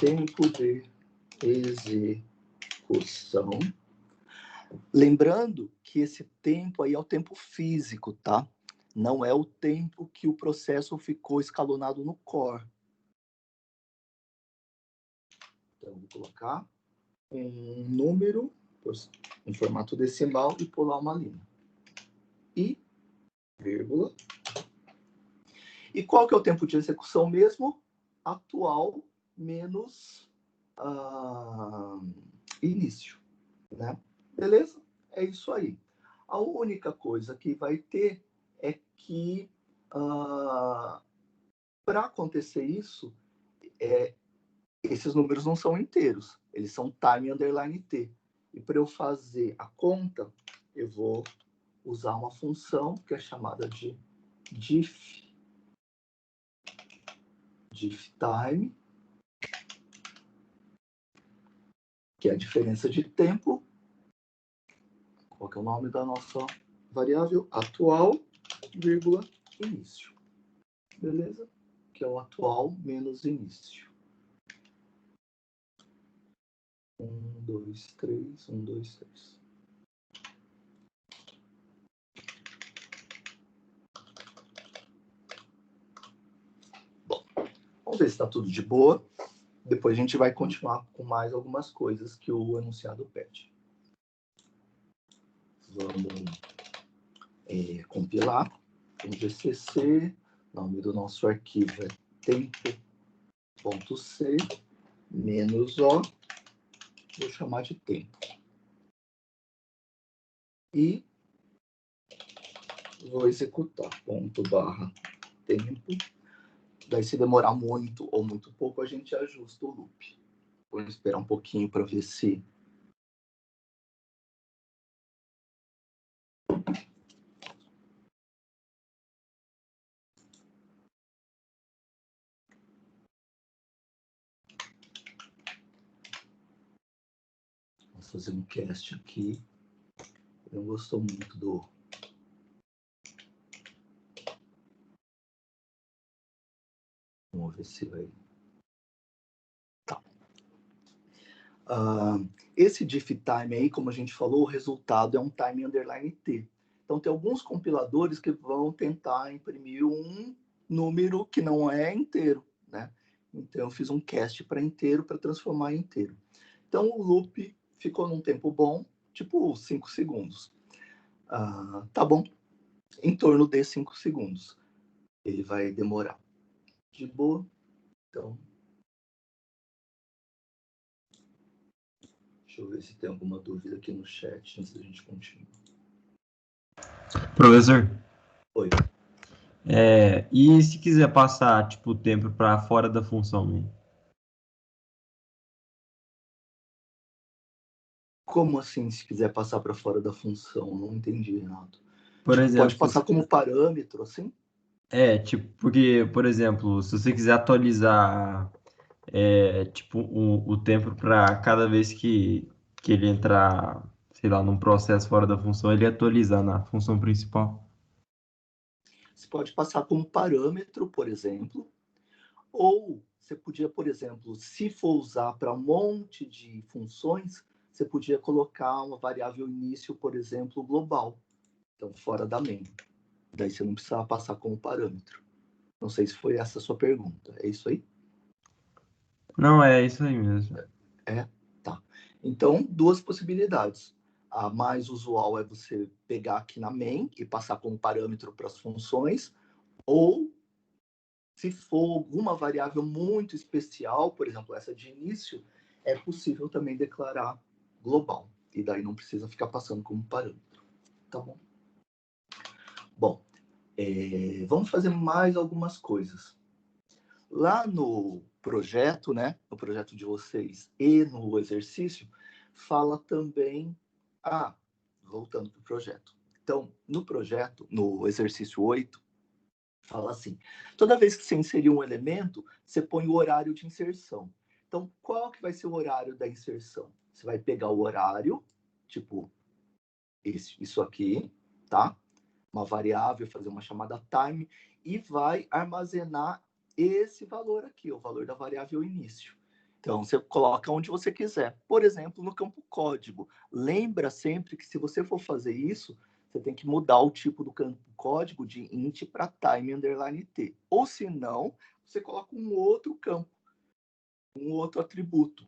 Tempo de execução. Lembrando que esse tempo aí é o tempo físico, tá? Não é o tempo que o processo ficou escalonado no core. Então, vou colocar um número em formato decimal e pular uma linha. E, vírgula. E qual que é o tempo de execução mesmo? Atual menos início, né? Beleza? É isso aí. A única coisa que vai ter é que para acontecer isso, esses números não são inteiros, eles são time underline t. E para eu fazer a conta, eu vou usar uma função que é chamada de difftime, que é a diferença de tempo. Qual que é o nome da nossa variável? Atual, vírgula, início. Beleza? Que é o atual menos início. 1, 2, 3, 1, 2, 3. Bom, vamos ver se está tudo de boa. Depois a gente vai continuar com mais algumas coisas que o enunciado pede. Vamos compilar. Um GCC, nome do nosso arquivo é tempo.c -o, vou chamar de tempo. E vou executar ./tempo. Daí, se demorar muito ou muito pouco, a gente ajusta o loop. Vou esperar um pouquinho para ver se... Vou fazer um cast aqui. Eu não gostou muito do... Vamos ver se vai... Tá. Esse difftime aí, como a gente falou, o resultado é um time underline t. Então, tem alguns compiladores que vão tentar imprimir um número que não é inteiro, né? Então, eu fiz um cast para inteiro para transformar em inteiro. Então, o loop ficou num tempo bom, tipo 5 segundos. Tá bom? Em torno de 5 segundos. Ele vai demorar. De boa. Então, deixa eu ver se tem alguma dúvida aqui no chat antes da gente continuar. Professor? Oi. E se quiser passar tipo, o tempo para fora da função? Né? Como assim, se quiser passar para fora da função? Não entendi, Renato. Por tipo, exemplo, pode passar como parâmetro, assim? Tipo, porque, por exemplo, se você quiser atualizar tipo, o tempo para cada vez que ele entrar, sei lá, num processo fora da função, ele atualizar na função principal. Você pode passar como parâmetro, por exemplo, ou você podia, por exemplo, se for usar para um monte de funções, você podia colocar uma variável início, por exemplo, global. Então, fora da main. Daí você não precisava passar como parâmetro. Não sei se foi essa a sua pergunta. É isso aí? Não, é isso aí mesmo. Tá. Então, duas possibilidades. A mais usual é você pegar aqui na main e passar como parâmetro para as funções, ou se for alguma variável muito especial, por exemplo, essa de início, é possível também declarar global. E daí não precisa ficar passando como parâmetro. Tá bom? Bom, vamos fazer mais algumas coisas. Lá no projeto, né, no projeto de vocês e no exercício, fala também... voltando para o projeto. Então, no projeto, no exercício 8, fala assim, toda vez que você inserir um elemento, você põe o horário de inserção. Então, qual que vai ser o horário da inserção? Você vai pegar o horário, tipo isso aqui, tá? Uma variável, fazer uma chamada time, e vai armazenar esse valor aqui, o valor da variável início. Então, você coloca onde você quiser. Por exemplo, no campo código. Lembra sempre que se você for fazer isso, você tem que mudar o tipo do campo código de int para time underline t. Ou se não, você coloca um outro campo, um outro atributo,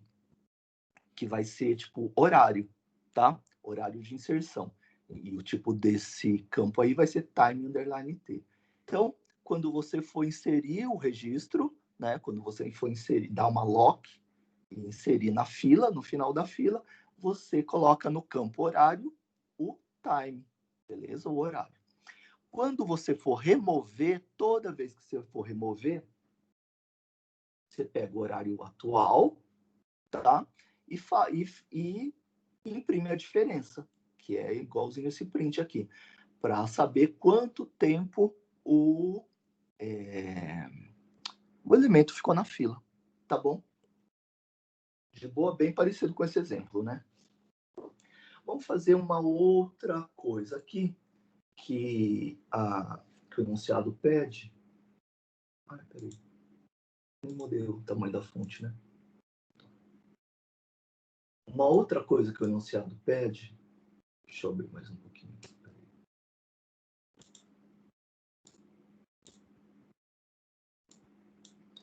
que vai ser tipo horário, tá? Horário de inserção. E o tipo desse campo aí vai ser time underline t. Então, quando você for inserir o registro, né? Quando você for inserir, dar uma lock e inserir na fila, no final da fila, você coloca no campo horário o time, beleza? O horário. Quando você for remover, toda vez que você for remover, você pega o horário atual, tá? E imprime a diferença, que é igualzinho esse print aqui, para saber quanto tempo o elemento ficou na fila, tá bom? De boa, bem parecido com esse exemplo, né? Vamos fazer uma outra coisa aqui que o enunciado pede. Peraí. Nem mudei o tamanho da fonte, né? Uma outra coisa que o enunciado pede. Deixa eu abrir mais um pouquinho.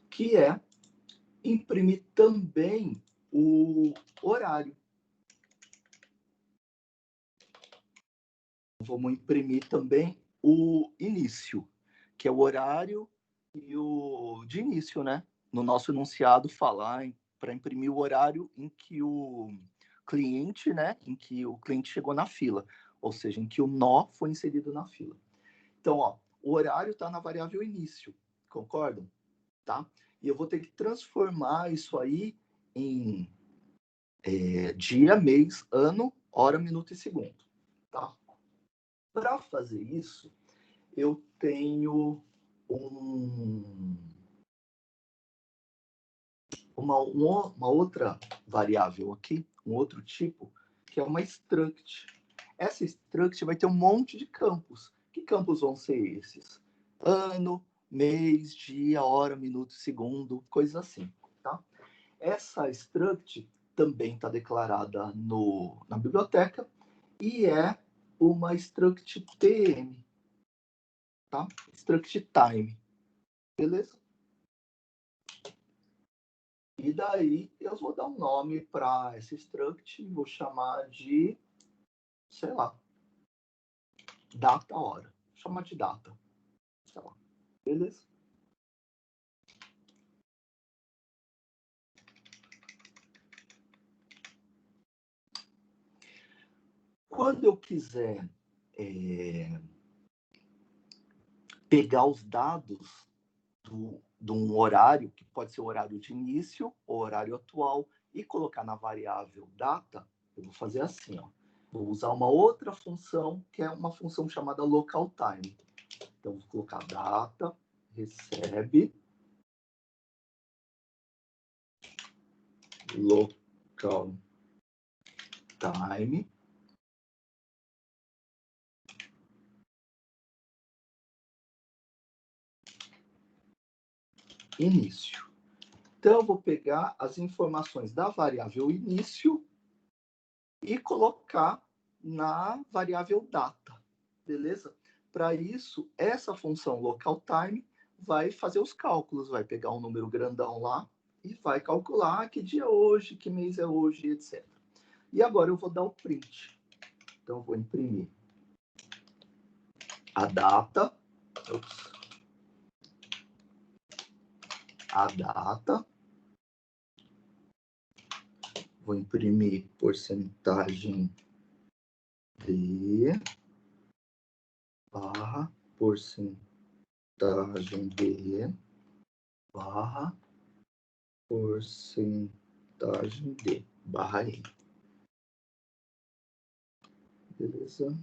Que é imprimir também o horário. Vamos imprimir também o início, que é o horário e o de início, né? No nosso enunciado falar para imprimir o horário em que o cliente, né? Em que o cliente chegou na fila, ou seja, em que o nó foi inserido na fila. Então, ó, o horário está na variável início, concordam? Tá? E eu vou ter que transformar isso aí em dia, mês, ano, hora, minuto e segundo. Tá? Para fazer isso, eu tenho uma outra variável aqui, um outro tipo, que é uma struct. Essa struct vai ter um monte de campos. Que campos vão ser esses? Ano, mês, dia, hora, minuto, segundo, coisas assim. Tá? Essa struct também está declarada na biblioteca e é uma struct TM, tá? Struct time, beleza? E daí eu vou dar um nome para essa struct, vou chamar de, sei lá, data hora. Vou chamar de data, sei lá, beleza? Quando eu quiser pegar os dados de um horário, que pode ser o horário de início ou horário atual, e colocar na variável data, eu vou fazer assim, ó. Vou usar uma outra função, que é uma função chamada local time. Então, vou colocar data, recebe, local time, início. Então, eu vou pegar as informações da variável início e colocar na variável data, beleza? Para isso, essa função localTime vai fazer os cálculos, vai pegar um número grandão lá e vai calcular que dia é hoje, que mês é hoje, etc. E agora eu vou dar o print. Então, eu vou imprimir a data, vou imprimir porcentagem D barra porcentagem D barra porcentagem D barra N. Beleza?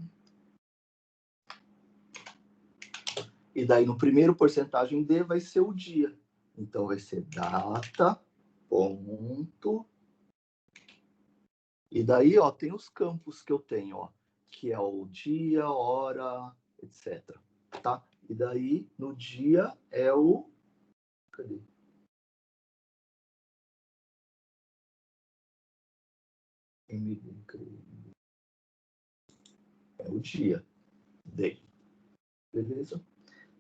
E daí no primeiro porcentagem D vai ser o dia. Então vai ser data, ponto. E daí, ó, tem os campos que eu tenho, ó, que é o dia, hora, etc. Tá? E daí, no dia, é o... Cadê? É o dia. Day. Beleza?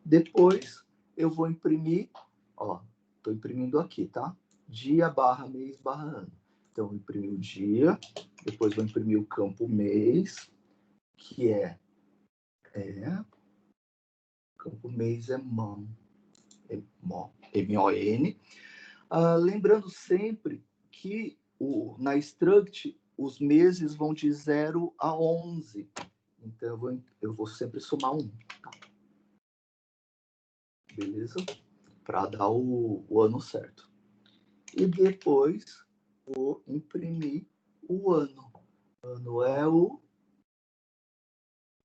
Depois, eu vou imprimir, ó, tô imprimindo aqui, tá? Dia barra mês barra ano. Então, eu imprimi o dia, depois vou imprimir o campo mês, que é campo mês é MON. M-O-N. Lembrando sempre que na struct os meses vão de 0 a 11. Então eu vou sempre somar 1. Tá? Beleza? Para dar o ano certo. E depois vou imprimir o ano. O ano é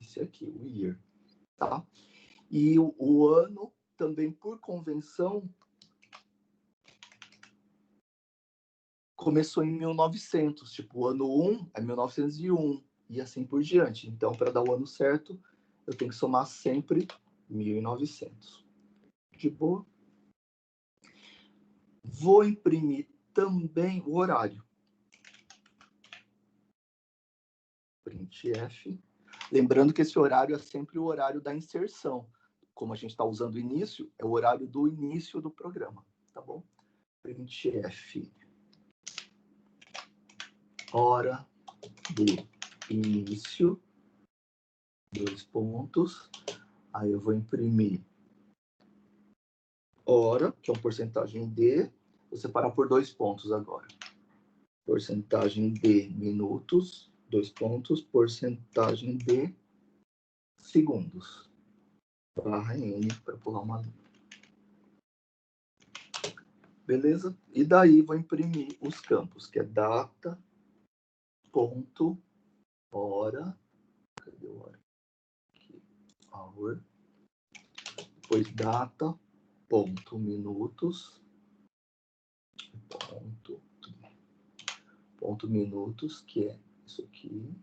esse aqui, o year. Tá? E o ano também, por convenção, começou em 1900, tipo, o ano 1 é 1901, e assim por diante. Então, para dar o ano certo, eu tenho que somar sempre 1900. De boa? Vou imprimir também o horário. Printf. Lembrando que esse horário é sempre o horário da inserção. Como a gente está usando o início, é o horário do início do programa, tá bom? Printf. Hora do início, 2 pontos. Aí eu vou imprimir hora, que é uma porcentagem D. Vou separar por 2 pontos agora. Porcentagem D minutos, 2 pontos. Porcentagem D segundos. Barra N para pular uma linha. Beleza? E daí vou imprimir os campos, que é data, ponto, hora. Cadê a hora? Aqui. Hour. Depois data, ponto, minutos. Ponto minutos, que é isso aqui,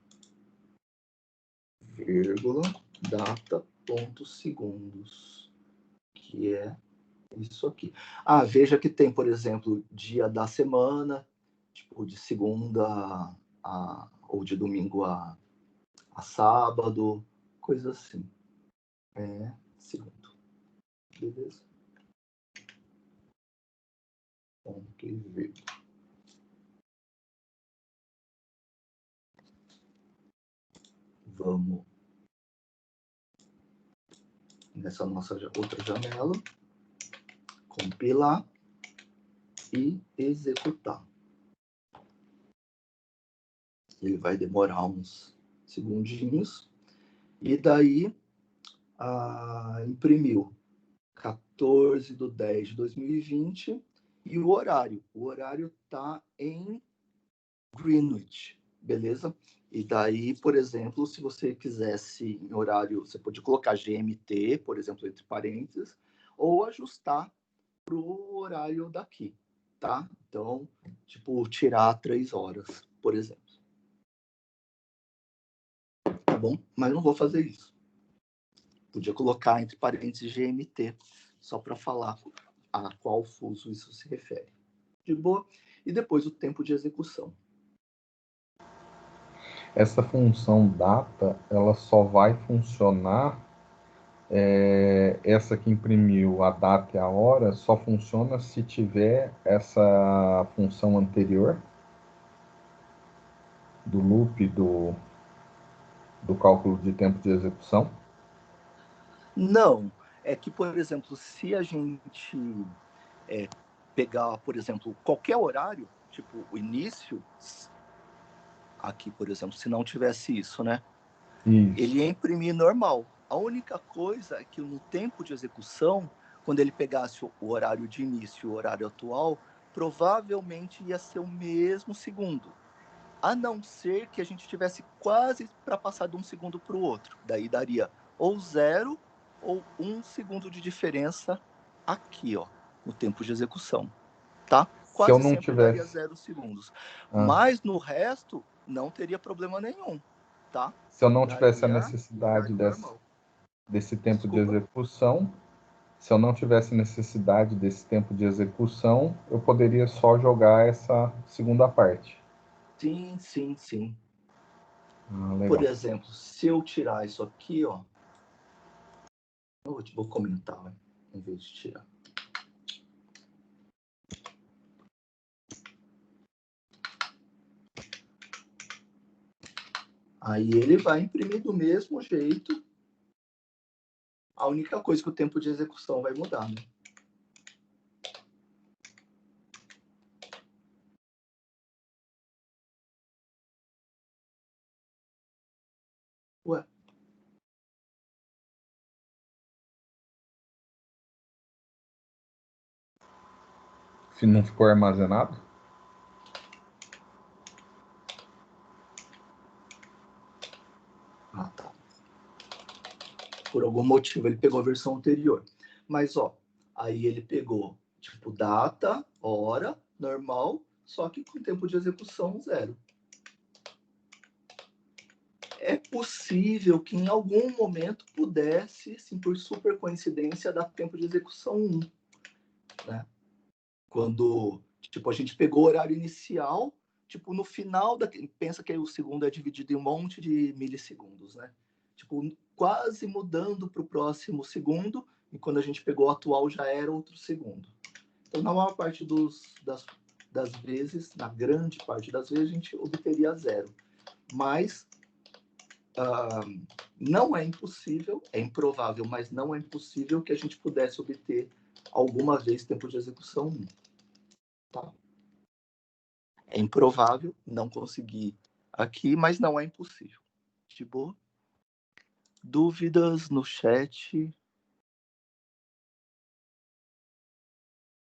vírgula, data, ponto segundos, que é isso aqui. Veja que tem, por exemplo, dia da semana, tipo de segunda ou de domingo a sábado, coisa assim. É segundo. Beleza? Ponto e vírgula. Vamos nessa nossa outra janela, compilar e executar. Ele vai demorar uns segundinhos. E daí, imprimiu 14/10/2020 e o horário. O horário está em Greenwich, beleza? E daí, por exemplo, se você quisesse em horário, você pode colocar GMT, por exemplo, entre parênteses, ou ajustar para o horário daqui, tá? Então, tipo, tirar 3 horas, por exemplo. Tá bom? Mas não vou fazer isso. Podia colocar entre parênteses GMT, só para falar a qual fuso isso se refere. de boa. E depois o tempo de execução. Essa função data, ela só vai funcionar, essa que imprimiu a data e a hora, só funciona se tiver essa função anterior do loop do cálculo de tempo de execução? Não, é que, por exemplo, se a gente pegar, por exemplo, qualquer horário, tipo o início, aqui, por exemplo, se não tivesse isso, né? Isso. Ele ia imprimir normal. A única coisa é que no tempo de execução, quando ele pegasse o horário de início e o horário atual, provavelmente ia ser o mesmo segundo. A não ser que a gente tivesse quase para passar de um segundo para o outro. Daí daria ou 0 ou 1 segundo de diferença aqui, ó, no tempo de execução, tá? Se eu Quase não sempre daria tivesse... 0 segundos. Ah. Mas no resto, não teria problema nenhum, tá? Se eu não tivesse a Daria necessidade normal. desse tempo de Desculpa? execução, se eu não tivesse necessidade desse tempo de execução, eu poderia só jogar essa segunda parte. Sim, sim, sim. Legal. Por exemplo, se eu tirar isso aqui, ó, eu vou comentar, né, em vez de tirar. Aí ele vai imprimir do mesmo jeito. A única coisa que o tempo de execução vai mudar, né? Ué. Se não ficou armazenado? Ah, tá. Por algum motivo ele pegou a versão anterior. Mas, ó, aí ele pegou, tipo, data, hora, normal, só que com tempo de execução 0. É possível que em algum momento pudesse, assim, por super coincidência, dar tempo de execução 1, né? Quando, tipo, a gente pegou o horário inicial, tipo, no final pensa que o segundo é dividido em um monte de milissegundos, né? Tipo, quase mudando para o próximo segundo, e quando a gente pegou o atual já era outro segundo. Então, na maior parte das vezes, na grande parte das vezes, a gente obteria 0. Mas não é impossível, é improvável, mas não é impossível que a gente pudesse obter alguma vez tempo de execução 1. Tá? É improvável não conseguir aqui, mas não é impossível. De boa? Dúvidas no chat?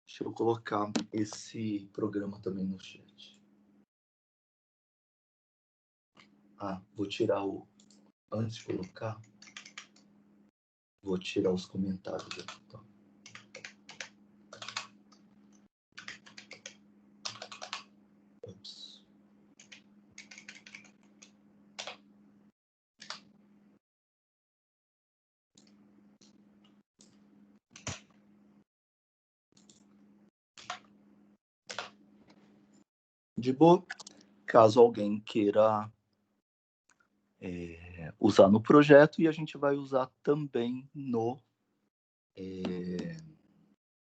Deixa eu colocar esse programa também no chat. Vou tirar antes de colocar, vou tirar os comentários aqui, tá? Ups. De boa? Caso alguém queira usar no projeto, e a gente vai usar também no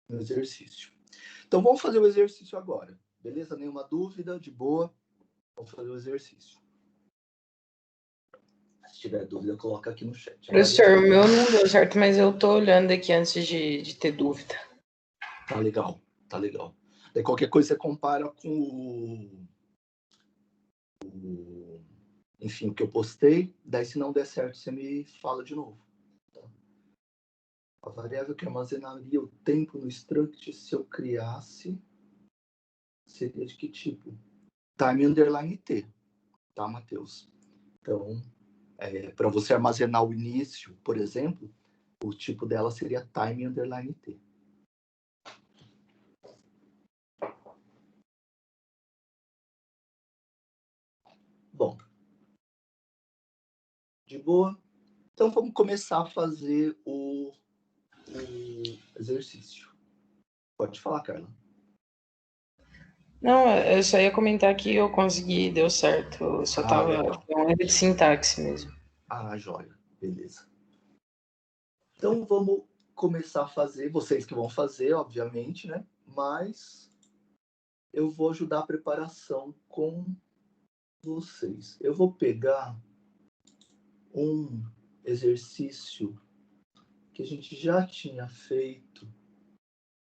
exercício. Então, vamos fazer o exercício agora. Beleza? Nenhuma dúvida? De boa? Vamos fazer o exercício. Se tiver dúvida, coloca aqui no chat. Professor, o meu não deu certo, mas eu tô olhando aqui antes de ter dúvida. Tá legal, tá legal. Daí qualquer coisa você compara com enfim, o que eu postei. Daí se não der certo, você me fala de novo. Tá? A variável que armazenaria o tempo no struct, se eu criasse, seria de que tipo? Time underline t, tá, Matheus? Então, para você armazenar o início, por exemplo, o tipo dela seria time underline t. Bom, de boa. Então, vamos começar a fazer o exercício. Pode falar, Carla. Não, eu só ia comentar que eu consegui, deu certo. Eu só tava. Legal. Foi um erro de sintaxe mesmo. Joia. Beleza. Então, vamos começar a fazer. Vocês que vão fazer, obviamente, né? Mas eu vou ajudar a preparação com vocês. Eu vou pegar um exercício que a gente já tinha feito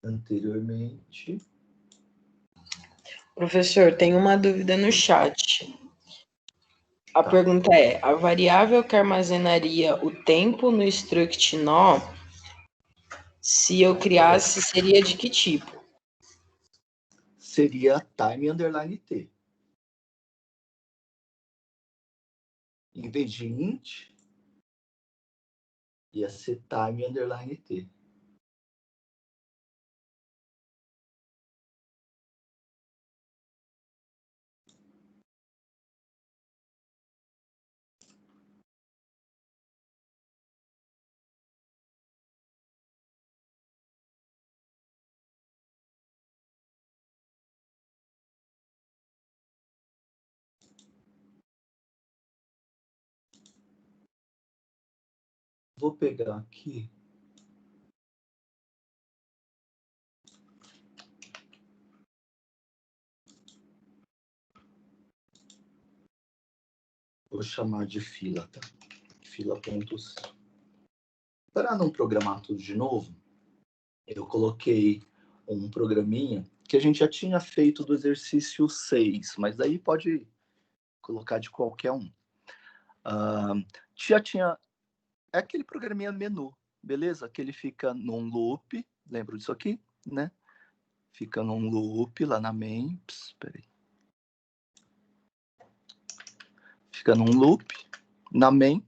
anteriormente. Professor, tem uma dúvida no chat. A pergunta é: a variável que armazenaria o tempo no struct nó, se eu criasse, seria de que tipo? Seria time underline t. Em vez de int, ia ser time underline t. Vou pegar aqui. Vou chamar de fila, tá? Fila.c. Para não programar tudo de novo, eu coloquei um programinha que a gente já tinha feito do exercício 6, mas daí pode colocar de qualquer um. Já tinha... É aquele programinha menu, beleza? Que ele fica num loop, lembro disso aqui, né? Fica num loop lá na main. Espera aí. Fica num loop na main,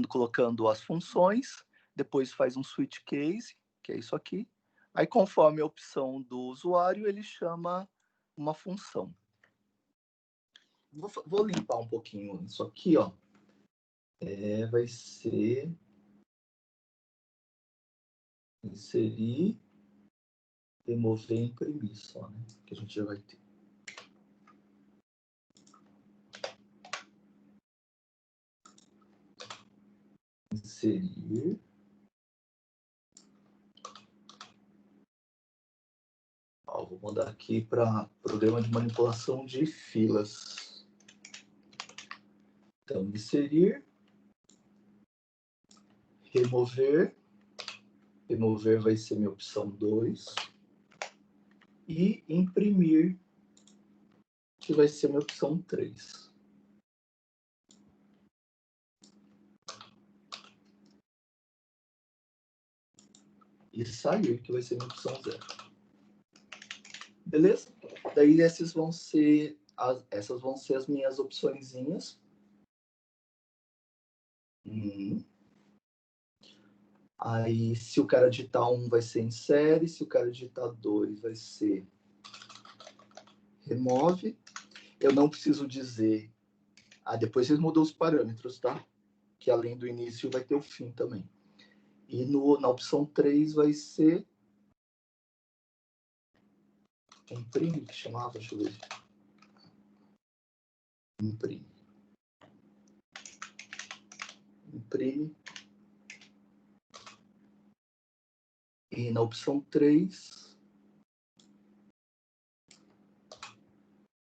colocando as funções, depois faz um switch case, que é isso aqui. Aí, conforme a opção do usuário, ele chama uma função. Vou limpar um pouquinho isso aqui, ó. Vai ser inserir, remover e imprimir só, né? Que a gente já vai ter. Inserir. Ó, vou mandar aqui para programa de manipulação de filas. Então, inserir, remover. Remover vai ser minha opção 2. E imprimir, que vai ser minha opção 3. E sair, que vai ser minha opção 0. Beleza? Daí essas vão ser as minhas opçõezinhas. Aí, se o cara digitar 1, vai ser insere. Se o cara digitar 2, vai ser remove. Eu não preciso dizer... depois vocês mudam os parâmetros, tá? Que além do início vai ter o fim também. E na opção 3 vai ser imprime, que chamava, deixa eu ver. Imprime. Imprime. E na opção 3,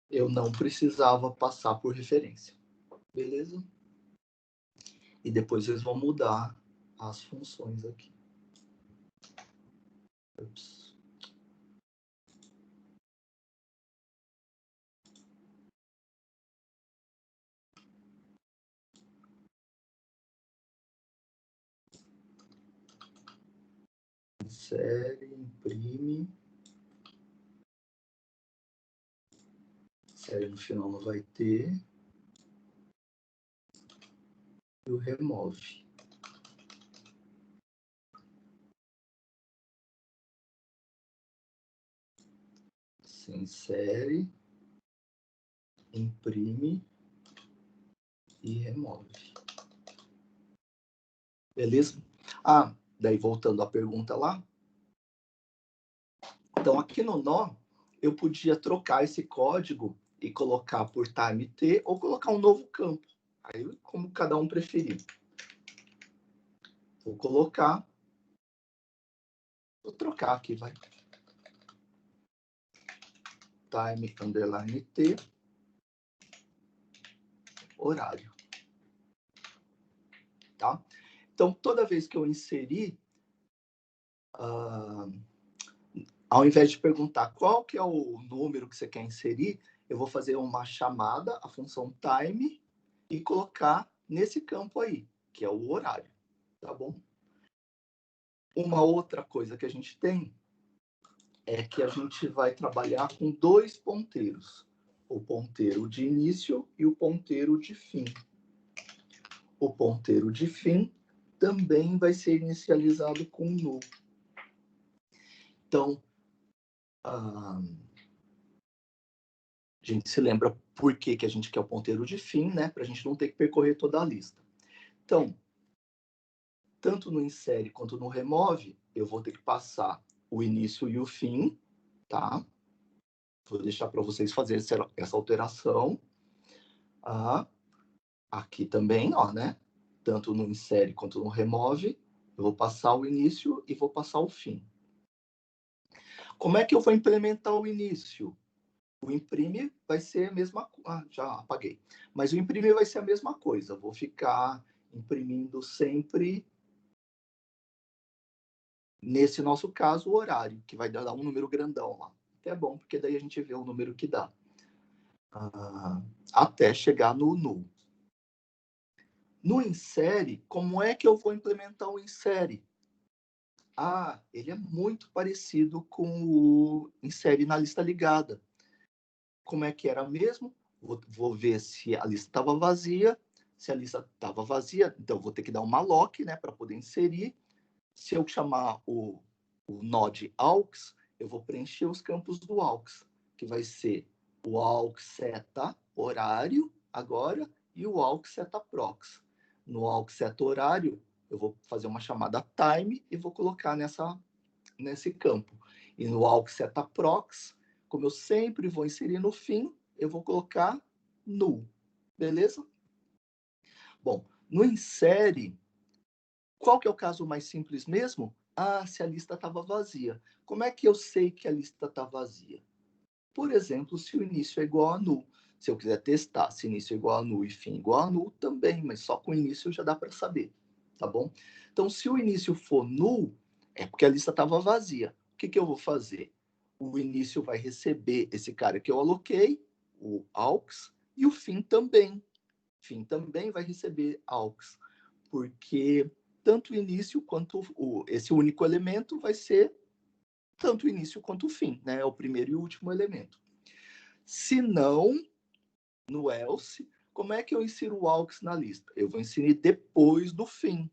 eu não precisava passar por referência. Beleza? E depois eles vão mudar as funções aqui. Ups. Insere, imprime. Insere no final não vai ter. E o remove. Se insere, imprime e remove. Beleza? Daí voltando à pergunta lá. Então, aqui no nó, eu podia trocar esse código e colocar por time t ou colocar um novo campo. Aí, como cada um preferir. Vou colocar. Vou trocar aqui, vai. Time underline t. Horário. Tá? Então, toda vez que eu inserir, ao invés de perguntar qual que é o número que você quer inserir, eu vou fazer uma chamada, a função time, e colocar nesse campo aí, que é o horário. Tá bom? Uma outra coisa que a gente tem é que a gente vai trabalhar com 2 ponteiros. O ponteiro de início e o ponteiro de fim. O ponteiro de fim também vai ser inicializado com null. Então, a gente se lembra por que a gente quer o ponteiro de fim, né? Para a gente não ter que percorrer toda a lista. Então, tanto no insere quanto no remove, eu vou ter que passar o início e o fim, tá? Vou deixar para vocês fazerem essa alteração. Aqui também, ó, né? Tanto no insere quanto no remove, eu vou passar o início e vou passar o fim. Como é que eu vou implementar o início? O imprime vai ser a mesma coisa. Já apaguei. Mas o imprime vai ser a mesma coisa. Eu vou ficar imprimindo sempre, nesse nosso caso, o horário, que vai dar um número grandão lá. Até é bom, porque daí a gente vê o número que dá. Até chegar no null. No insere, como é que eu vou implementar o insere? Ele é muito parecido com o insere na lista ligada. Como é que era mesmo? Vou ver se a lista estava vazia. Se a lista estava vazia, então vou ter que dar uma lock, né, para poder inserir. Se eu chamar o node aux, eu vou preencher os campos do aux, que vai ser o aux seta horário agora e o aux seta prox. No aux seta horário, eu vou fazer uma chamada time e vou colocar nesse campo. E no aux seta prox, como eu sempre vou inserir no fim, eu vou colocar null. Beleza? Bom, no insere, qual que é o caso mais simples mesmo? Se a lista estava vazia. Como é que eu sei que a lista está vazia? Por exemplo, se o início é igual a null. Se eu quiser testar se início é igual a null e fim igual a null, também, mas só com o início já dá para saber, tá bom? Então, se o início for null, é porque a lista estava vazia. O que eu vou fazer? O início vai receber esse cara que eu aloquei, o aux, e o fim também. Fim também vai receber aux, porque tanto o início quanto esse único elemento vai ser tanto o início quanto o fim, né? É o primeiro e o último elemento. Se não, no else, como é que eu insiro o aux na lista? Eu vou inserir depois do fim,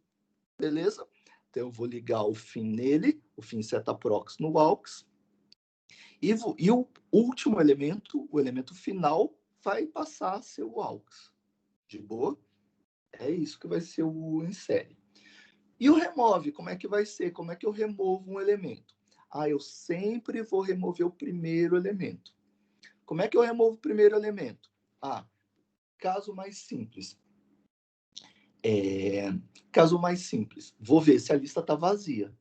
beleza? Então, eu vou ligar o fim nele, o fim seta prox no aux, e o último elemento, o elemento final, vai passar a ser o aux. De boa? É isso que vai ser o insere. E o remove, como é que vai ser? Como é que eu removo um elemento? Eu sempre vou remover o primeiro elemento. Como é que eu removo o primeiro elemento? Caso mais simples. Caso mais simples. Vou ver se a lista está vazia.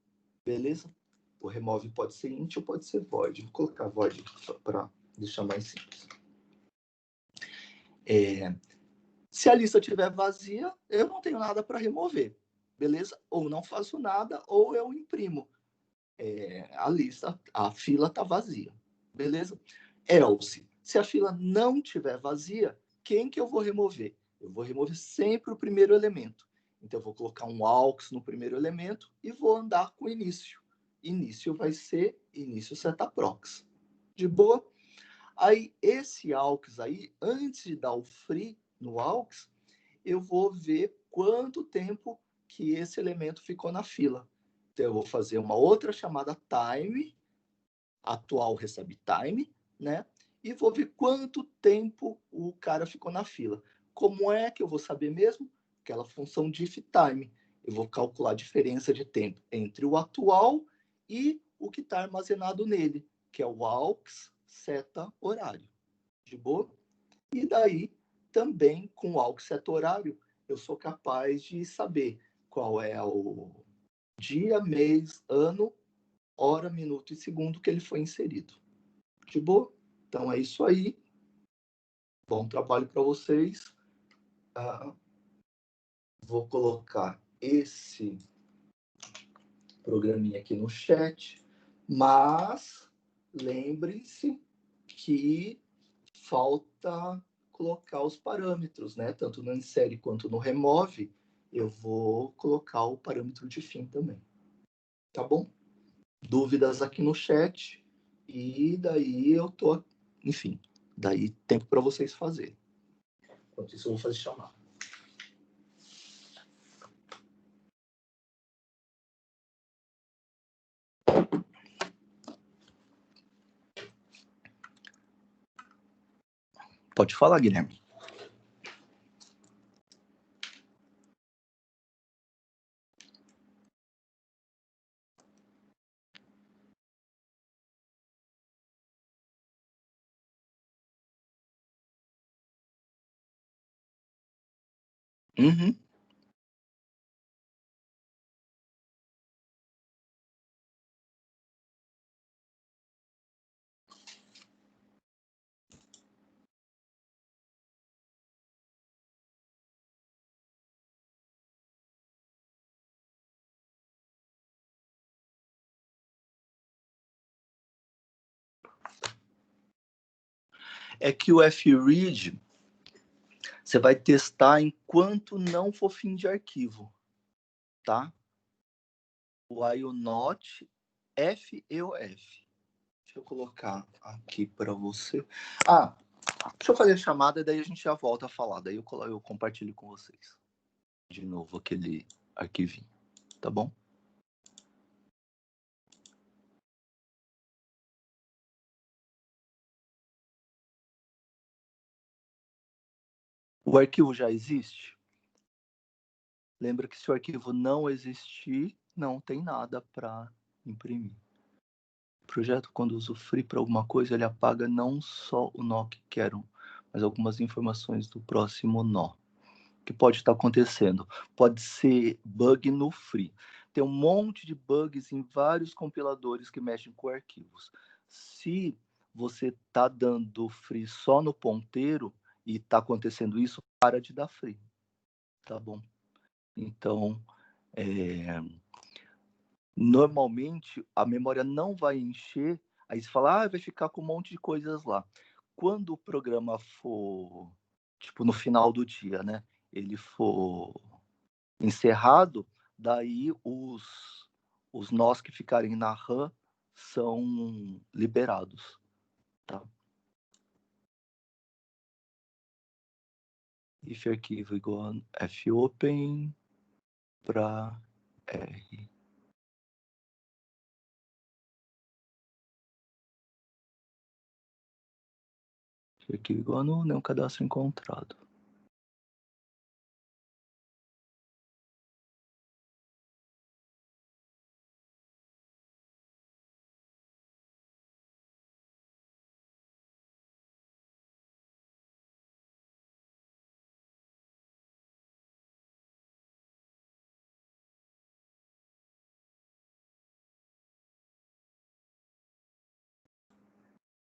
Beleza? O remove pode ser int ou pode ser void. Vou colocar void para deixar mais simples. Se a lista estiver vazia, eu não tenho nada para remover. Beleza? Ou não faço nada, ou eu imprimo. A lista, a fila está vazia. Beleza? Else. Se a fila não estiver vazia, quem que eu vou remover? Eu vou remover sempre o primeiro elemento. Então, eu vou colocar um aux no primeiro elemento e vou andar com o início. Início vai ser início seta prox. De boa? Aí, esse aux aí, antes de dar o free no aux, eu vou ver quanto tempo que esse elemento ficou na fila. Então, eu vou fazer uma outra chamada time, atual recebe time, né? E vou ver quanto tempo o cara ficou na fila. Como é que eu vou saber mesmo? Aquela função diff time. Eu vou calcular a diferença de tempo entre o atual e o que está armazenado nele, que é o aux seta horário. De boa? E daí, também, com o AUX seta horário, eu sou capaz de saber qual é o dia, mês, ano, hora, minuto e segundo que ele foi inserido. De boa? Então é isso aí. Bom trabalho para vocês. Vou colocar esse programinha aqui no chat, mas lembre-se que falta colocar os parâmetros, né? Tanto no insere quanto no remove, eu vou colocar o parâmetro de fim também. Tá bom? Dúvidas aqui no chat e daí eu tô, enfim, daí tempo para vocês fazerem. Enquanto isso eu vou fazer chamada. Pode falar, Guilherme. Uhum. É que o fread você vai testar enquanto não for fim de arquivo, tá? O IONOT FEOF. Deixa eu colocar aqui para você. Deixa eu fazer a chamada e daí a gente já volta a falar. Daí eu compartilho com vocês de novo aquele arquivinho, tá bom? O arquivo já existe? Lembra que se o arquivo não existir, não tem nada para imprimir. O projeto, quando usufrui para alguma coisa, ele apaga não só o nó que quero, mas algumas informações do próximo nó. O que pode estar acontecendo? Pode ser bug no free. Tem um monte de bugs em vários compiladores que mexem com arquivos. Se você está dando free só no ponteiro e está acontecendo isso, para de dar free. Tá bom? Então, normalmente a memória não vai encher, aí você fala, vai ficar com um monte de coisas lá. Quando o programa for, tipo, no final do dia, né? Ele for encerrado, daí os nós que ficarem na RAM são liberados, tá? If arquivo igual a fopen para R. If arquivo igual a nenhum cadastro encontrado.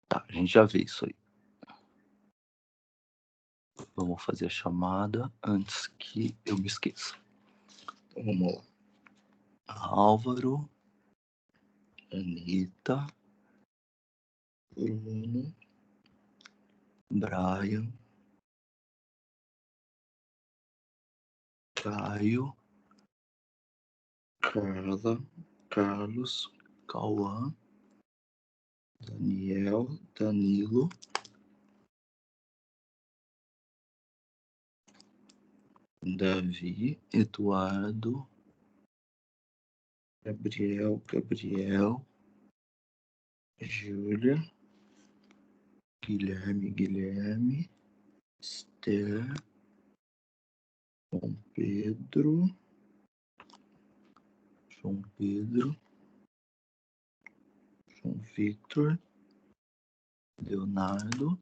Tá, a gente já vê isso aí. Vamos fazer a chamada antes que eu me esqueça. Então, vamos lá. Álvaro, Anitta, Bruno, Brian, Caio, Carla, Carlos, Cauã, Daniel, Danilo, Davi, Eduardo, Gabriel, Júlia, Guilherme, Esther, João Pedro, João Victor, Leonardo.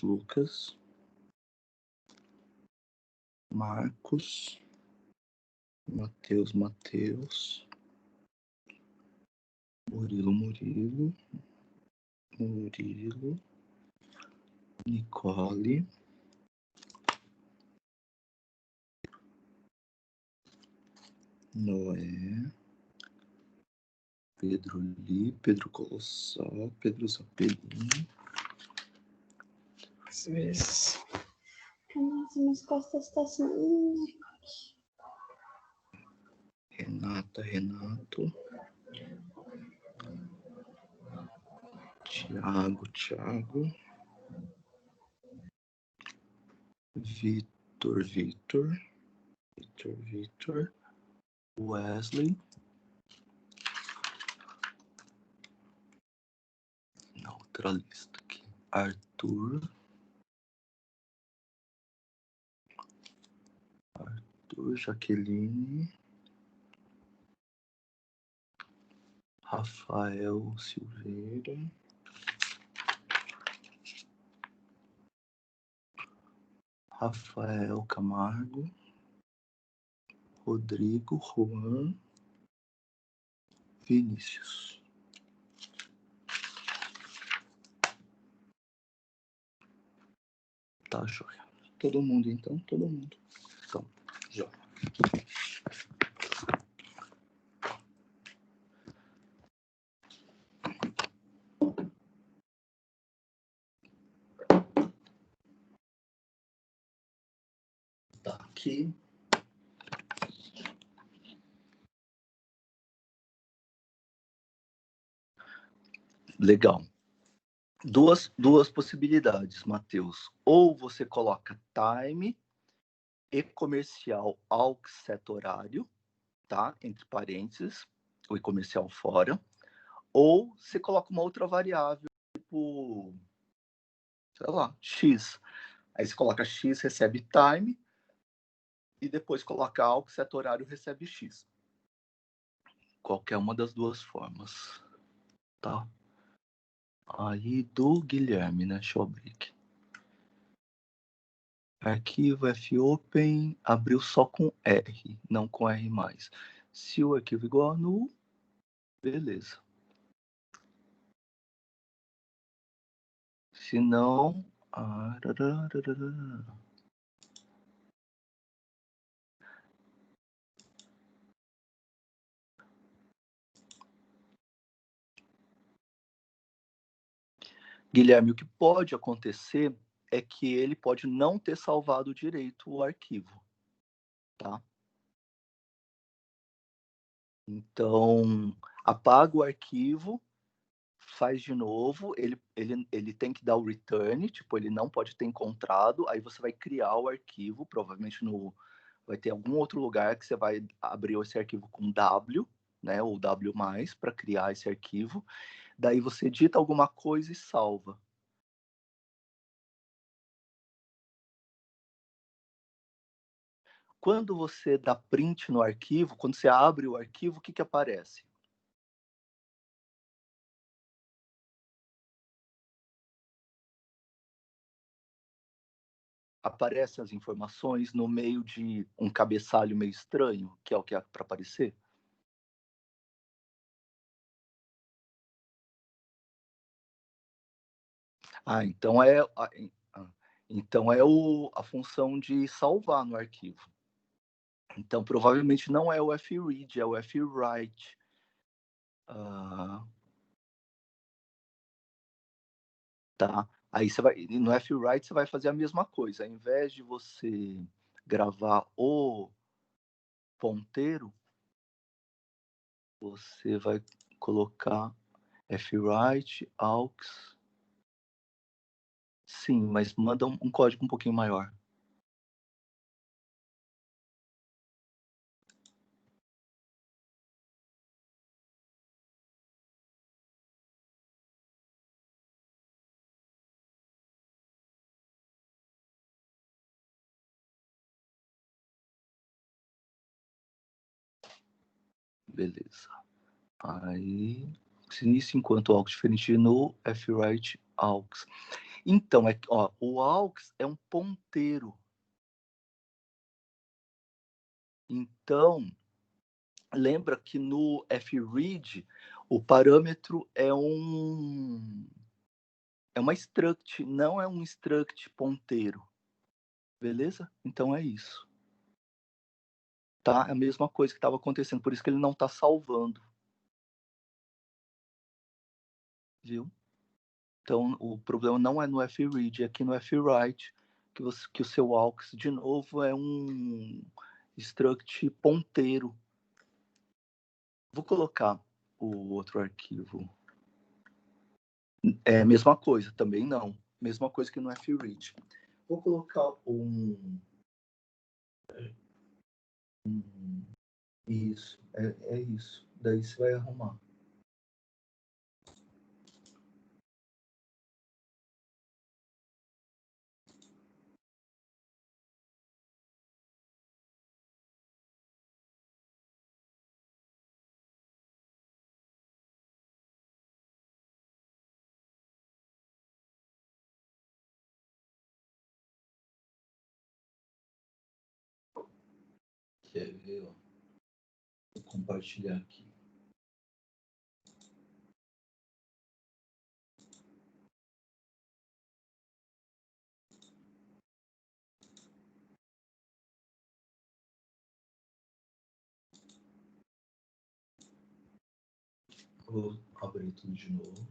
Lucas. Marcos. Mateus. Murilo. Nicole. Noé. Pedro Li. Pedro Colossal. Pedro Zapelini. Às vezes. Nossa, minhas costas estão assim. Renato. Thiago. Vitor. Wesley. Na outra lista aqui. Arthur, Jaqueline. Rafael Silveira. Rafael Camargo. Rodrigo, Juan. Vinícius. Tá, joia. Todo mundo, então? Todo mundo. Então, joia. Tá aqui. Legal. Duas possibilidades, Matheus. Ou você coloca time e comercial ao setor horário, tá? Entre parênteses, o comercial fora. Ou você coloca uma outra variável, tipo, sei lá, X. Aí você coloca X, recebe time, e depois coloca ao setor horário, recebe X. Qualquer uma das duas formas, tá? Aí do Guilherme, né? Deixa eu abrir aqui. Arquivo fopen abriu só com R, não com R+. Se o arquivo é igual a null, beleza. Se não... Guilherme, o que pode acontecer é que ele pode não ter salvado direito o arquivo, tá? Então, apaga o arquivo, faz de novo, ele tem que dar o return, tipo, ele não pode ter encontrado, aí você vai criar o arquivo, provavelmente vai ter algum outro lugar que você vai abrir esse arquivo com W, né, ou W+, para criar esse arquivo, daí você edita alguma coisa e salva. Quando você dá print no arquivo, quando você abre o arquivo, o que aparece? Aparecem as informações no meio de um cabeçalho meio estranho, que é o que é para aparecer? Então é a função de salvar no arquivo. Então provavelmente não é o fread, é o fwrite. Tá. Aí você vai no fwrite você vai fazer a mesma coisa. Ao invés de você gravar o ponteiro, você vai colocar fwrite aux. Sim, mas manda um código um pouquinho maior. Beleza. Aí, se inicia enquanto AUX diferente no FWrite AUX. Então, ó, o AUX é um ponteiro. Então, lembra que no FRead, o parâmetro é uma struct, não é um struct ponteiro. Beleza? Então é isso. Tá? É a mesma coisa que estava acontecendo, por isso que ele não está salvando. Viu? Então, o problema não é no FRead, é aqui no FWrite, que o seu AUX, de novo, é um struct ponteiro. Vou colocar o outro arquivo. É a mesma coisa, também não. Mesma coisa que no FRead. Vou colocar isso, é isso. Daí você vai arrumar. Quer ver, ó? Vou compartilhar aqui. Vou abrir tudo de novo.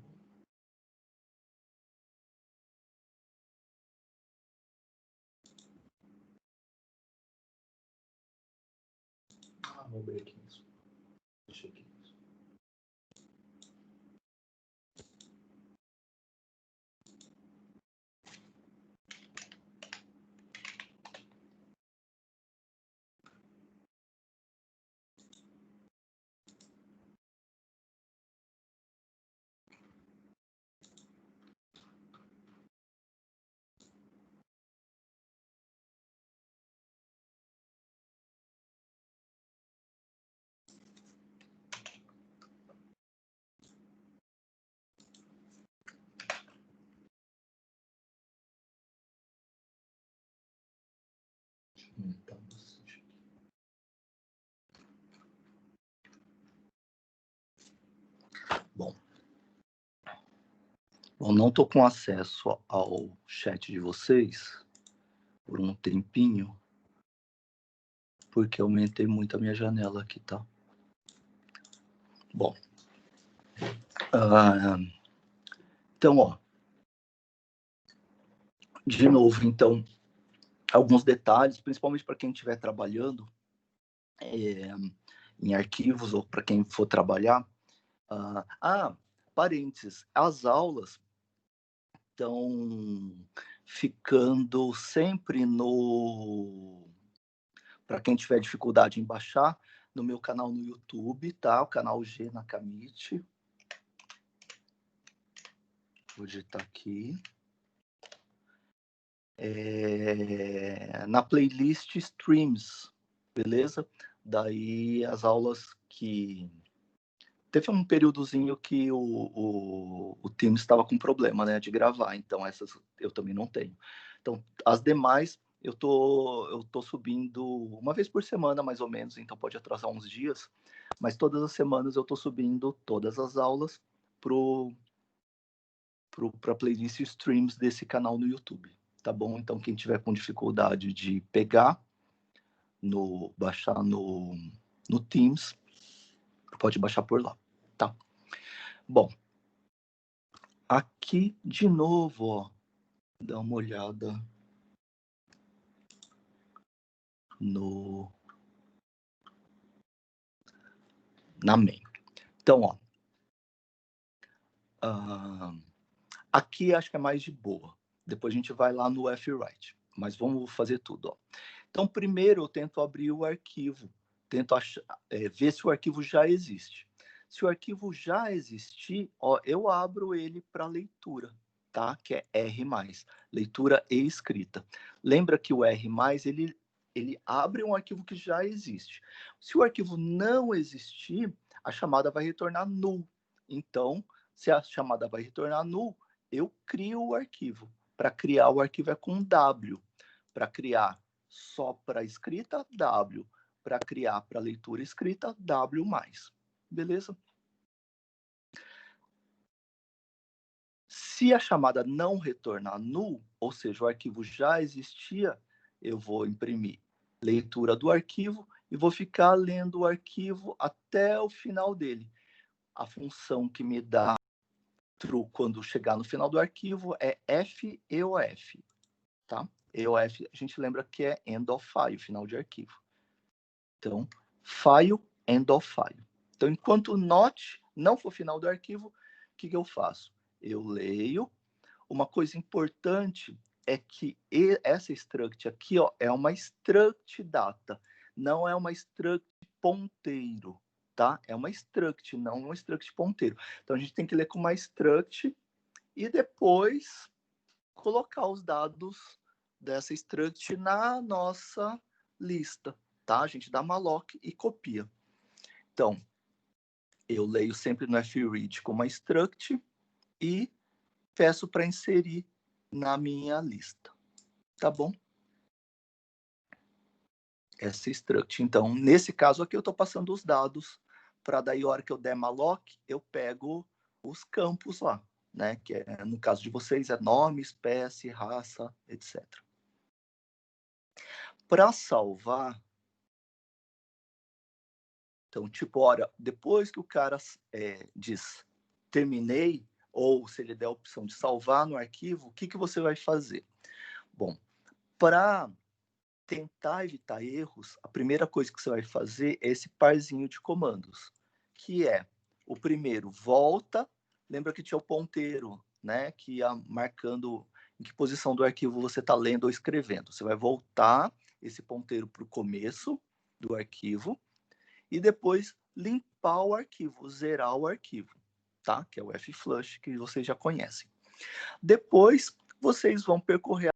Vou abrir aqui mesmo. Deixa aqui. Então, bom, não estou com acesso ao chat de vocês por um tempinho, porque eu aumentei muito a minha janela aqui, tá? Bom, então, ó, de novo, então, alguns detalhes, principalmente para quem estiver trabalhando em arquivos ou para quem for trabalhar. Parênteses, as aulas estão ficando sempre para quem tiver dificuldade em baixar, no meu canal no YouTube, tá? O canal G Nakamite. Vou digitar aqui. Na playlist Streams, beleza? Daí as aulas que... Teve um períodozinho que o Teams estava com problema, né, de gravar, então essas eu também não tenho. Então, as demais eu tô subindo uma vez por semana, mais ou menos, então pode atrasar uns dias, mas todas as semanas eu tô subindo todas as aulas para playlist Streams desse canal no YouTube, tá bom? Então, quem tiver com dificuldade de baixar no Teams, pode baixar por lá, tá? Bom, aqui de novo, ó, dá uma olhada na main. Então, ó, aqui acho que é mais de boa. Depois a gente vai lá no FWrite, mas vamos fazer tudo, ó. Então, primeiro eu tento abrir o arquivo, tento ver se o arquivo já existe. Se o arquivo já existir, ó, eu abro ele para leitura, tá? Que é R+, leitura e escrita. Lembra que o R+, ele Ele abre um arquivo que já existe. Se o arquivo não existir, a chamada vai retornar null. Então, se a chamada vai retornar null, eu crio o arquivo. Para criar o arquivo é com W. Para criar só para escrita, W. Para criar para leitura escrita, W+. Beleza? Se a chamada não retornar null, ou seja, o arquivo já existia, eu vou imprimir leitura do arquivo e vou ficar lendo o arquivo até o final dele. A função que me dá true quando chegar no final do arquivo é FEOF, tá? EOF a gente lembra que é end of file, final de arquivo. Então, file, end of file. Então, enquanto o not não for final do arquivo, o que eu faço? Eu leio. Uma coisa importante é que essa struct aqui, ó, é uma struct data, não é uma struct ponteiro, tá? É uma struct, não uma struct ponteiro. Então, a gente tem que ler com uma struct e depois colocar os dados dessa struct na nossa lista, tá? A gente dá malloc e copia. Então, eu leio sempre no fread com uma struct e peço para inserir na minha lista, tá bom? Essa struct. Então, nesse caso aqui, eu estou passando os dados para daí, a hora que eu der malloc, eu pego os campos lá, né? Que é, no caso de vocês, é nome, espécie, raça, etc. Para salvar, então, tipo, olha, depois que o cara diz terminei, ou se ele der a opção de salvar no arquivo, o que você vai fazer? Bom, para tentar evitar erros, a primeira coisa que você vai fazer é esse parzinho de comandos, que é o primeiro, volta, lembra que tinha o ponteiro, né, que ia marcando em que posição do arquivo você está lendo ou escrevendo. Você vai voltar esse ponteiro para o começo do arquivo e depois limpar o arquivo, zerar o arquivo, tá? Que é o flush, que vocês já conhecem. Depois, vocês vão percorrer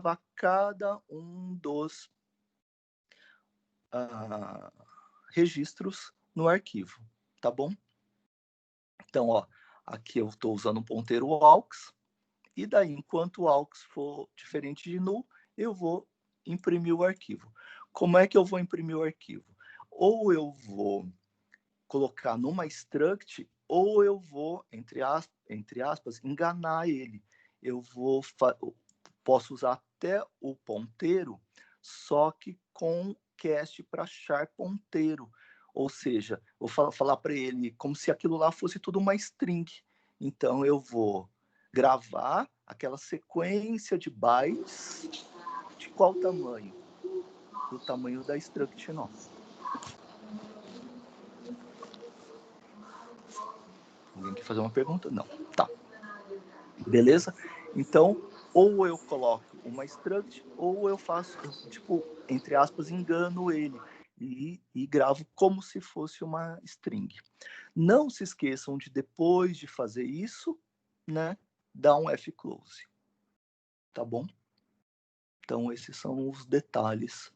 a cada um dos registros no arquivo, tá bom? Então, ó, aqui eu estou usando um ponteiro aux, e daí, enquanto o aux for diferente de null, eu vou imprimir o arquivo. Como é que eu vou imprimir o arquivo? Ou eu vou colocar numa struct, ou eu vou, entre aspas, enganar ele. Eu posso usar até o ponteiro, só que com cast para char ponteiro. Ou seja, vou falar para ele como se aquilo lá fosse tudo uma string. Então, eu vou gravar aquela sequência de bytes de qual tamanho? Do tamanho da struct nossa. Alguém quer fazer uma pergunta? Não. Tá. Beleza? Então, ou eu coloco uma struct, ou eu faço, tipo, entre aspas, engano ele e gravo como se fosse uma string. Não se esqueçam de, depois de fazer isso, né, dar um fclose. Tá bom? Então, esses são os detalhes.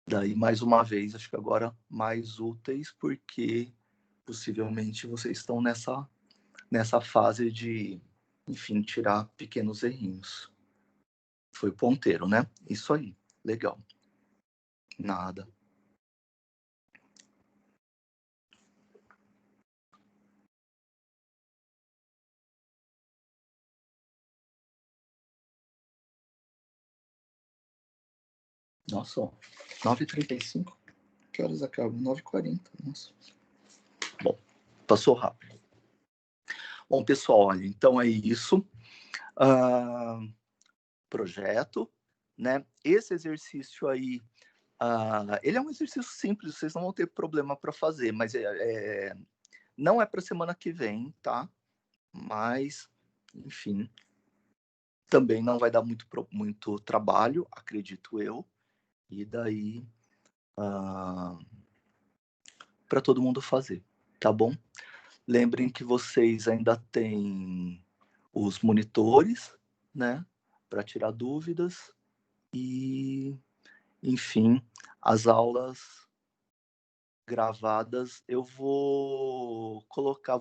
Daí, mais uma vez, acho que agora mais úteis, porque possivelmente vocês estão nessa fase de, enfim, tirar pequenos errinhos. Foi ponteiro, né? Isso aí. Legal. Nada. Nossa, 9h35. Que horas acabam? 9h40. Nossa. Bom, passou rápido. Bom, pessoal, olha, então é isso. Projeto, né? Esse exercício aí, ele é um exercício simples, vocês não vão ter problema para fazer, mas não é para semana que vem, tá? Mas, enfim, também não vai dar muito trabalho, acredito eu. E daí, para todo mundo fazer, tá bom? Lembrem que vocês ainda têm os monitores, né? Para tirar dúvidas. E Enfim, as aulas gravadas, eu vou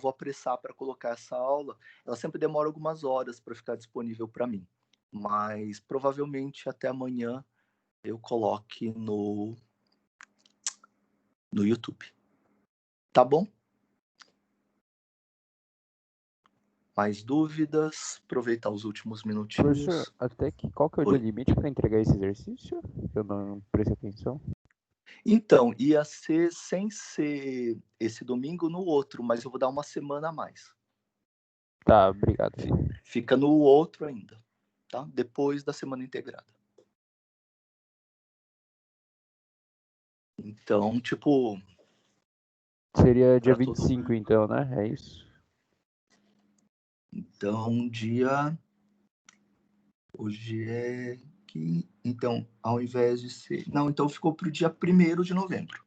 apressar para colocar essa aula. Ela sempre demora algumas horas para ficar disponível para mim, mas provavelmente até amanhã eu coloque no YouTube. Tá bom? Mais dúvidas? Aproveitar os últimos minutinhos. Professor, qual que é o dia limite para entregar esse exercício? Eu não prestei atenção. Então, ia ser sem ser esse domingo no outro, mas eu vou dar uma semana a mais. Tá, obrigado. Fica no outro ainda, tá? Depois da semana integrada. Então, tipo... Seria dia pra todo 25, mundo. então, né? É isso? Então, hoje é que... Então, ao invés de ser... Não, então ficou pro dia 1º de novembro.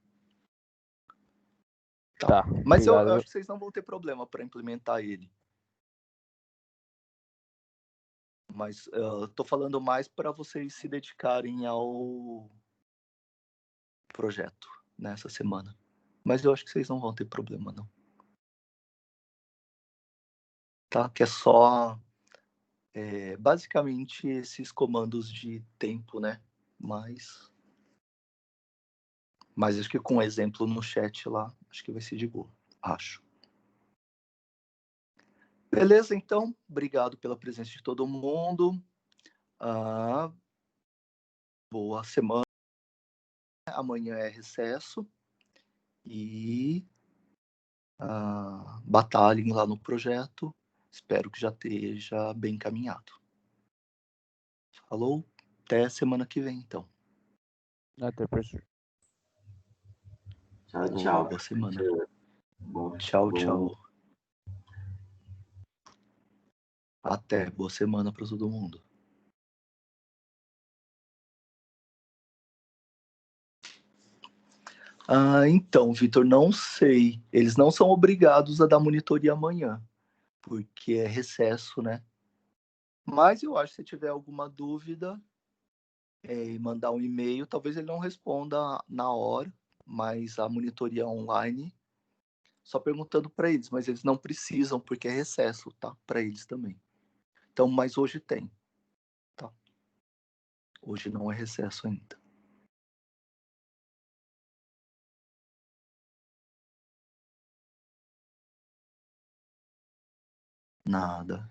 Tá, Mas eu obrigado. acho que vocês não vão ter problema para implementar ele. Mas tô falando mais para vocês se dedicarem ao projeto nessa semana. Mas eu acho que vocês não vão ter problema, não. Tá? Que é só... basicamente esses comandos de tempo, né? Mas acho que com um exemplo no chat lá, acho que vai ser de boa. Acho. Beleza, então. Obrigado pela presença de todo mundo. Boa semana. Amanhã é recesso. E batalhem lá no projeto. Espero que já esteja bem encaminhado. Falou? Até semana que vem, então. Até, professor. Tchau. Boa semana. Bom, Tchau. Até. Boa semana para todo mundo. Então, Vitor, não sei. Eles não são obrigados a dar monitoria amanhã, porque é recesso, né? Mas eu acho que se tiver alguma dúvida, e mandar um e-mail, talvez ele não responda na hora, mas a monitoria online, só perguntando para eles, mas eles não precisam, porque é recesso, tá? Para eles também. Então, mas hoje tem, tá? Hoje não é recesso ainda. Nada.